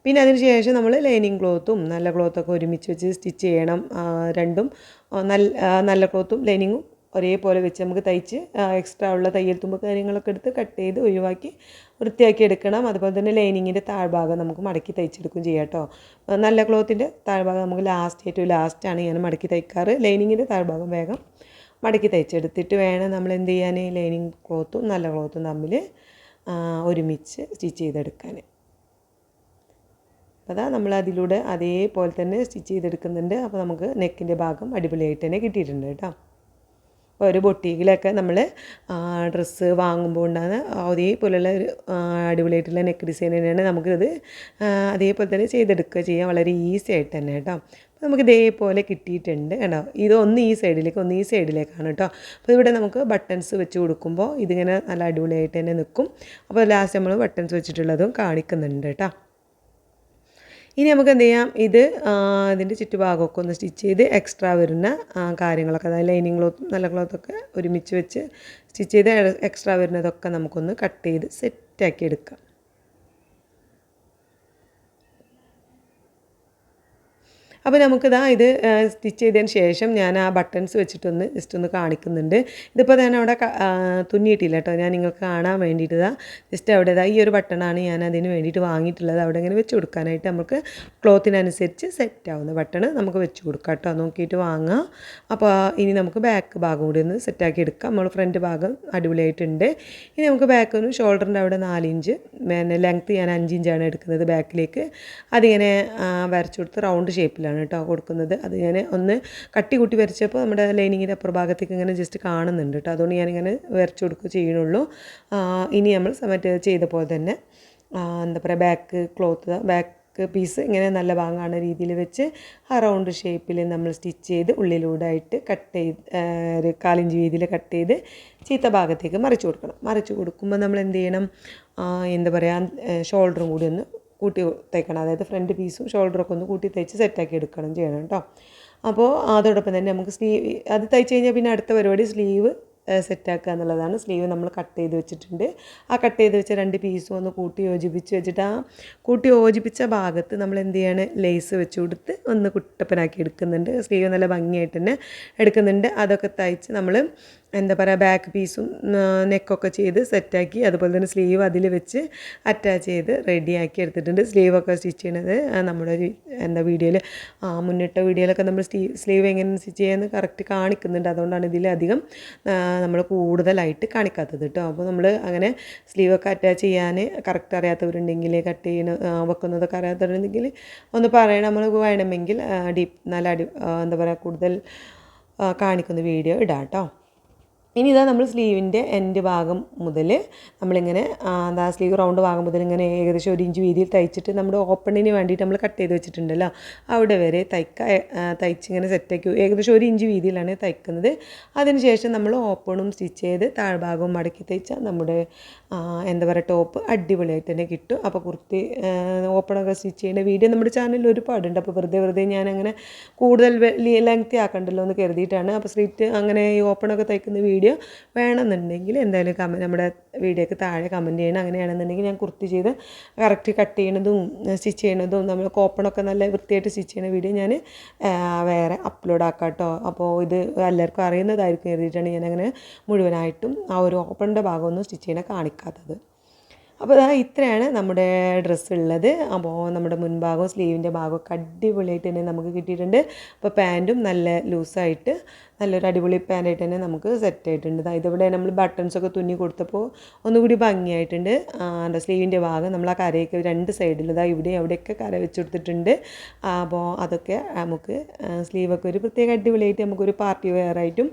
പിന്നെ അതിന് ശേഷം നമ്മൾ ലൈനിങ് ക്ലോത്തും നല്ല ക്ലോത്തൊക്കെ ഒരുമിച്ച് വെച്ച് സ്റ്റിച്ച് ചെയ്യണം. രണ്ടും നല്ല ക്ലോത്തും ലൈനിങ്ങും ഒരേപോലെ വെച്ച് നമുക്ക് തയ്ച്ച് എക്സ്ട്രാ ഉള്ള തയ്യൽ തുമ്പ് കാര്യങ്ങളൊക്കെ എടുത്ത് കട്ട് ചെയ്ത് ഒഴിവാക്കി വൃത്തിയാക്കി എടുക്കണം. അതുപോലെ തന്നെ ലൈനിങ്ങിൻ്റെ താഴ്ഭാഗം നമുക്ക് മടക്കി തയ്ച്ചെടുക്കും ചെയ്യാം കേട്ടോ. നല്ല ക്ലോത്തിൻ്റെ താഴ്ഭാഗം നമുക്ക് ഏറ്റവും ലാസ്റ്റാണ് ഞാൻ മടക്കി തയ്ക്കാറ്. ലൈനിങ്ങിൻ്റെ താഴ്ഭാഗം വേഗം മടക്കി തയ്ച്ചെടുത്തിട്ട് വേണം നമ്മൾ എന്ത് ചെയ്യാൻ, ലൈനിങ് ക്ലോത്തും നല്ല ക്ലോത്തും തമ്മിൽ ഒരുമിച്ച് സ്റ്റിച്ച് ചെയ്തെടുക്കാൻ. അപ്പോൾ അതാ നമ്മൾ അതിലൂടെ അതേപോലെ തന്നെ സ്റ്റിച്ച് ചെയ്തെടുക്കുന്നുണ്ട്. അപ്പോൾ നമുക്ക് നെക്കിൻ്റെ ഭാഗം അടിപൊളിയായിട്ട് തന്നെ കിട്ടിയിട്ടുണ്ട് കേട്ടോ. അപ്പോൾ ഒരു ബൊട്ടീക്കിലൊക്കെ നമ്മൾ ഡ്രസ്സ് വാങ്ങുമ്പോൾ ഉണ്ടാകുന്ന അതേപോലെയുള്ള ഒരു അടിപൊളിയായിട്ടുള്ള നെക്ക് ഡിസൈൻ തന്നെയാണ് നമുക്കിത് അതേപോലെ തന്നെ ചെയ്തെടുക്കുക ചെയ്യാം, വളരെ ഈസി ആയിട്ട് തന്നെ കേട്ടോ. അപ്പോൾ നമുക്ക് ഇതേപോലെ കിട്ടിയിട്ടുണ്ട് കേട്ടോ. ഇതൊന്ന് ഈ സൈഡിലേക്ക് ഒന്ന് ഈ സൈഡിലേക്കാണ് കേട്ടോ. അപ്പോൾ ഇവിടെ നമുക്ക് ബട്ടൺസ് വെച്ച് കൊടുക്കുമ്പോൾ ഇതിങ്ങനെ നല്ല അടിപൊളിയായിട്ട് തന്നെ നിൽക്കും. അപ്പോൾ ലാസ്റ്റ് നമ്മൾ ബട്ടൺസ് വെച്ചിട്ടുള്ളതും കാണിക്കുന്നുണ്ട് കേട്ടോ. ഇനി നമുക്ക് എന്ത് ചെയ്യാം, ഇതിൻ്റെ ചുറ്റുഭാഗമൊക്കെ ഒന്ന് സ്റ്റിച്ച് ചെയ്ത് എക്സ്ട്രാ വരുന്ന കാര്യങ്ങളൊക്കെ, അതായത് ലൈനിങ് ക്ലോത്തും നല്ല ക്ലോത്തൊക്കെ ഒരുമിച്ച് വെച്ച് സ്റ്റിച്ച് ചെയ്ത് എക്സ്ട്രാ വരുന്നതൊക്കെ നമുക്കൊന്ന് കട്ട് ചെയ്ത് സെറ്റാക്കി എടുക്കാം. അപ്പോൾ നമുക്കിതാ ഇത് സ്റ്റിച്ച് ചെയ്തതിന് ശേഷം ഞാൻ ആ ബട്ടൺസ് വെച്ചിട്ടൊന്ന് ജസ്റ്റ് ഒന്ന് കാണിക്കുന്നുണ്ട്. ഇതിപ്പോൾ ഞാൻ അവിടെ തുന്നിയിട്ടില്ല കേട്ടോ, ഞാൻ നിങ്ങൾക്ക് കാണാൻ വേണ്ടിയിട്ട് ജസ്റ്റ് അവിടെ ഈ ഒരു ബട്ടണാണ് ഞാൻ അതിന് വേണ്ടിയിട്ട് വാങ്ങിയിട്ടുള്ളത്. അവിടെ ഇങ്ങനെ വെച്ച് കൊടുക്കാനായിട്ട് നമുക്ക് ക്ലോത്തിനനുസരിച്ച് സെറ്റ് ആവുന്ന ബട്ടൺ നമുക്ക് വെച്ച് കൊടുക്കാം കേട്ടോ, നോക്കിയിട്ട് വാങ്ങാം. അപ്പോൾ ഇനി നമുക്ക് ബാക്ക് ഭാഗം കൂടി ഒന്ന് സെറ്റാക്കി എടുക്കാം. നമ്മൾ ഫ്രണ്ട് ഭാഗം അടിപൊളിയായിട്ടുണ്ട്. ഇനി നമുക്ക് ബാക്കൊന്ന് ഷോൾഡറിൻ്റെ അവിടെ 4 ഇഞ്ച് പിന്നെ ലെങ്ത്ത് ഞാൻ 5 ഇഞ്ചാണ് എടുക്കുന്നത് ബാക്കിലേക്ക്. അതിങ്ങനെ വരച്ചു കൊടുത്ത് റൗണ്ട് ഷേപ്പിലാണ് കേട്ടോ കൊടുക്കുന്നത്. അത് ഞാൻ ഒന്ന് കട്ടി കൂട്ടി വരച്ചപ്പോൾ നമ്മുടെ ലൈനിങ്ങിൻ്റെ അപ്പുറ ഭാഗത്തേക്ക് ഇങ്ങനെ ജസ്റ്റ് കാണുന്നുണ്ട് കേട്ടോ. അതുകൊണ്ട് ഞാനിങ്ങനെ വരച്ചു കൊടുക്കുക ചെയ്യണുള്ളൂ. ഇനി നമ്മൾ ചെയ്ത പോലെ തന്നെ എന്താ പറയുക, ബാക്ക് പീസ് ഇങ്ങനെ നല്ല ഭാഗമാണ് രീതിയിൽ വെച്ച് ആ റൗണ്ട് ഷേപ്പിൽ നമ്മൾ സ്റ്റിച്ച് ചെയ്ത് ഉള്ളിലൂടെ ആയിട്ട് കട്ട് ചെയ്ത് ഒരു 1/4 ഇഞ്ച് വീതിയിൽ കട്ട് ചെയ്ത് ചീത്ത ഭാഗത്തേക്ക് മറിച്ച് കൊടുക്കണം. മറിച്ച് കൊടുക്കുമ്പോൾ നമ്മൾ എന്ത് ചെയ്യണം, എന്താ പറയുക, ഷോൾഡറും കൂടി ഒന്ന് കൂട്ടി തയ്ക്കണം. അതായത് ഫ്രണ്ട് പീസും ഷോൾഡറൊക്കെ ഒന്ന് കൂട്ടി തയ്ച്ച് സെറ്റാക്കി എടുക്കണം ചെയ്യണം കേട്ടോ. അപ്പോൾ അതോടൊപ്പം തന്നെ നമുക്ക് സ്ലീവ് അത് തയ്ച്ച് കഴിഞ്ഞാൽ പിന്നെ അടുത്ത പരിപാടി സ്ലീവ് സെറ്റാക്കുക എന്നുള്ളതാണ്. സ്ലീവ് നമ്മൾ കട്ട് ചെയ്ത് വെച്ചിട്ടുണ്ട്. ആ കട്ട് ചെയ്ത് വെച്ച 2 പീസും ഒന്ന് കൂട്ടി യോജിപ്പിച്ച് വെച്ചിട്ട് ആ കൂട്ടി യോജിപ്പിച്ച ഭാഗത്ത് നമ്മൾ എന്ത് ചെയ്യാണ്, ലേസ് വെച്ച് കൊടുത്ത് ഒന്ന് കുട്ടപ്പനാക്കി എടുക്കുന്നുണ്ട്. സ്ലീവ് നല്ല ഭംഗിയായിട്ട് തന്നെ എടുക്കുന്നുണ്ട്. അതൊക്കെ തയ്ച്ച് നമ്മൾ എന്താ പറയുക, ബാക്ക് പീസും നെക്കൊക്കെ ചെയ്ത് സെറ്റാക്കി അതുപോലെ തന്നെ സ്ലീവ് അതിൽ വെച്ച് അറ്റാച്ച് ചെയ്ത് റെഡിയാക്കി എടുത്തിട്ടുണ്ട്. സ്ലീവൊക്കെ സ്റ്റിച്ച് ചെയ്യണത് നമ്മുടെ വീഡിയോയിൽ മുന്നിട്ട വീഡിയോയിലൊക്കെ നമ്മൾ സ്ലീവ് എങ്ങനെ സ്റ്റിച്ച് ചെയ്യാമെന്ന് കറക്റ്റ് കാണിക്കുന്നുണ്ട്. അതുകൊണ്ടാണ് ഇതിലധികം നമ്മൾ കൂടുതലായിട്ട് കാണിക്കാത്തത് കേട്ടോ. അപ്പോൾ നമ്മൾ അങ്ങനെ സ്ലീവൊക്കെ അറ്റാച്ച് ചെയ്യാൻ കറക്റ്റ് അറിയാത്തവരുണ്ടെങ്കിൽ കട്ട് ചെയ്യണ വെക്കുന്നതൊക്കെ അറിയാത്തവരുണ്ടെങ്കിൽ ഒന്ന് പറയണം. നമ്മൾ വേണമെങ്കിൽ നല്ല എന്താ പറയുക, കൂടുതൽ കാണിക്കുന്ന വീഡിയോ ഇടാം കേട്ടോ. ഇനി ഇതാ നമ്മൾ സ്ലീവിൻ്റെ എൻഡ് ഭാഗം മുതൽ നമ്മളിങ്ങനെ സ്ലീവ് റൗണ്ട് ഭാഗം മുതൽ ഇങ്ങനെ ഏകദേശം 1 ഇഞ്ച് വീതിയിൽ തയ്ച്ചിട്ട് നമ്മുടെ ഓപ്പണിന് വേണ്ടിയിട്ട് നമ്മൾ കട്ട് ചെയ്ത് വെച്ചിട്ടുണ്ടല്ലോ, അവിടെ വരെ തയ്ച്ചിങ്ങനെ സെറ്റാക്കി ഏകദേശം 1 ഇഞ്ച് വീതിയിലാണ് തയ്ക്കുന്നത്. അതിനുശേഷം നമ്മൾ ഓപ്പണും സ്റ്റിച്ച് ചെയ്ത് താഴ്ഭാഗവും മടക്കി തയ്ച്ചാൽ നമ്മുടെ എന്താ പറയുക, ടോപ്പ് അടിപൊളിയായിട്ട് തന്നെ കിട്ടും. അപ്പോൾ കുർത്തി ഓപ്പണൊക്കെ സ്റ്റിച്ച് ചെയ്യുന്ന വീഡിയോ നമ്മുടെ ചാനലിൽ ഒരുപാടുണ്ട്. അപ്പോൾ വെറുതെ ഞാനങ്ങനെ കൂടുതൽ ലെങ്തി ആക്കണ്ടല്ലോ എന്ന് കരുതിയിട്ടാണ്. അപ്പോൾ സ്ലിറ്റ് അങ്ങനെ ഈ ഓപ്പണൊക്കെ തയ്ക്കുന്ന വീഡിയോ വേണമെന്നുണ്ടെങ്കിൽ എന്തായാലും നമ്മുടെ വീഡിയോക്ക് താഴെ കമൻറ്റ് ചെയ്യണം. അങ്ങനെയാണെന്നുണ്ടെങ്കിൽ ഞാൻ കുർത്തി ചെയ്ത് കറക്റ്റ് കട്ട് ചെയ്യണതും സ്റ്റിച്ച് ചെയ്യണതും നമ്മൾ ഓപ്പണൊക്കെ നല്ല വൃത്തിയായിട്ട് സ്റ്റിച്ച് ചെയ്യുന്ന വീഡിയോ ഞാൻ വേറെ അപ്ലോഡ് ആക്കാം കേട്ടോ. അപ്പോൾ ഇത് എല്ലാവർക്കും അറിയുന്നതായിരിക്കും കരുതിയിട്ടാണ് ഞാനങ്ങനെ മുഴുവനായിട്ടും ആ ഒരു ഓപ്പണിൻ്റെ ഭാഗമൊന്നും സ്റ്റിച്ച് ചെയ്യണ കാണിക്കാത്തത്. അപ്പോൾ ഇത്രയാണ് നമ്മുടെ ഡ്രസ്സ് ഉള്ളത്. അപ്പോൾ നമ്മുടെ മുൻഭാഗവും സ്ലീവിൻ്റെ ഭാഗമൊക്കെ അടിപൊളിയായിട്ട് തന്നെ നമുക്ക് കിട്ടിയിട്ടുണ്ട്. അപ്പോൾ പാൻറ്റും നല്ല ലൂസായിട്ട് നല്ലൊരു അടിപൊളി പാൻറ്റായിട്ട് തന്നെ നമുക്ക് സെറ്റ് ആയിട്ടുണ്ട്. ഇതിവിടെ നമ്മൾ ബട്ടൺസൊക്കെ തുന്നി കൊടുത്തപ്പോൾ ഒന്നുകൂടി ഭംഗിയായിട്ടുണ്ട്. സ്ലീവിൻ്റെ ഭാഗം നമ്മൾ ആ കരയൊക്കെ 2 സൈഡിൽ ഇവിടെ അവിടെയൊക്കെ കര വെച്ച് കൊടുത്തിട്ടുണ്ട്. അപ്പോൾ അതൊക്കെ നമുക്ക് സ്ലീവൊക്കെ ഒരു പ്രത്യേക അടിപൊളിയായിട്ട് നമുക്കൊരു പാർട്ടി വെയർ ആയിട്ടും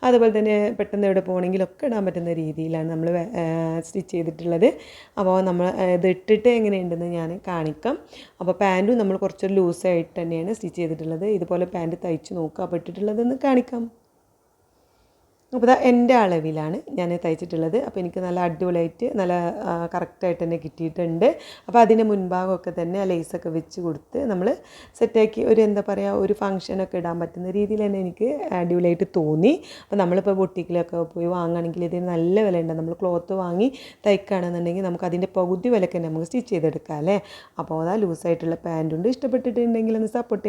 അതുപോലെ തന്നെ പെട്ടെന്ന് എവിടെ പോകണമെങ്കിലൊക്കെ ഇടാൻ പറ്റുന്ന രീതിയിലാണ് നമ്മൾ സ്റ്റിച്ച് ചെയ്തിട്ടുള്ളത്. അപ്പോൾ നമ്മൾ ഇത് ഇട്ടിട്ട് എങ്ങനെയുണ്ടെന്ന് ഞാൻ കാണിക്കാം. അപ്പോൾ പാൻറ്റും നമ്മൾ കുറച്ച് ലൂസായിട്ട് തന്നെയാണ് സ്റ്റിച്ച് ചെയ്തിട്ടുള്ളത്. ഇതുപോലെ പാൻറ്റ് തയ്ച്ച് നോക്കുക. അപ്പോൾ ഇട്ടിട്ടുള്ളതെന്ന് കാണിക്കാം. അപ്പോൾ എൻ്റെ അളവിലാണ് ഞാൻ തയ്ച്ചിട്ടുള്ളത്. അപ്പോൾ എനിക്ക് നല്ല അടിപൊളിയായിട്ട് നല്ല കറക്റ്റായിട്ട് തന്നെ കിട്ടിയിട്ടുണ്ട്. അപ്പോൾ അതിൻ്റെ മുൻഭാഗമൊക്കെ തന്നെ ആ ലേസൊക്കെ വെച്ച് കൊടുത്ത് നമ്മൾ സെറ്റാക്കി ഒരു എന്താ പറയുക ഒരു ഫംഗ്ഷനൊക്കെ ഇടാൻ പറ്റുന്ന രീതിയിൽ തന്നെ എനിക്ക് അടിപൊളിയായിട്ട് തോന്നി. അപ്പോൾ നമ്മളിപ്പോൾ ബൊട്ടിക്കിലൊക്കെ പോയി വാങ്ങുകയാണെങ്കിൽ ഇതിന് നല്ല വില ഉണ്ട്. നമ്മൾ ക്ലോത്ത് വാങ്ങി തയ്ക്കുകയാണെന്നുണ്ടെങ്കിൽ നമുക്ക് അതിൻ്റെ പകുതി വിലക്ക് തന്നെ നമുക്ക് സ്റ്റിച്ച് ചെയ്തെടുക്കാം അല്ലേ. അപ്പോൾ ലൂസായിട്ടുള്ള പാൻറ്റുണ്ട്. ഇഷ്ടപ്പെട്ടിട്ടുണ്ടെങ്കിൽ ഒന്ന് സപ്പോർട്ട്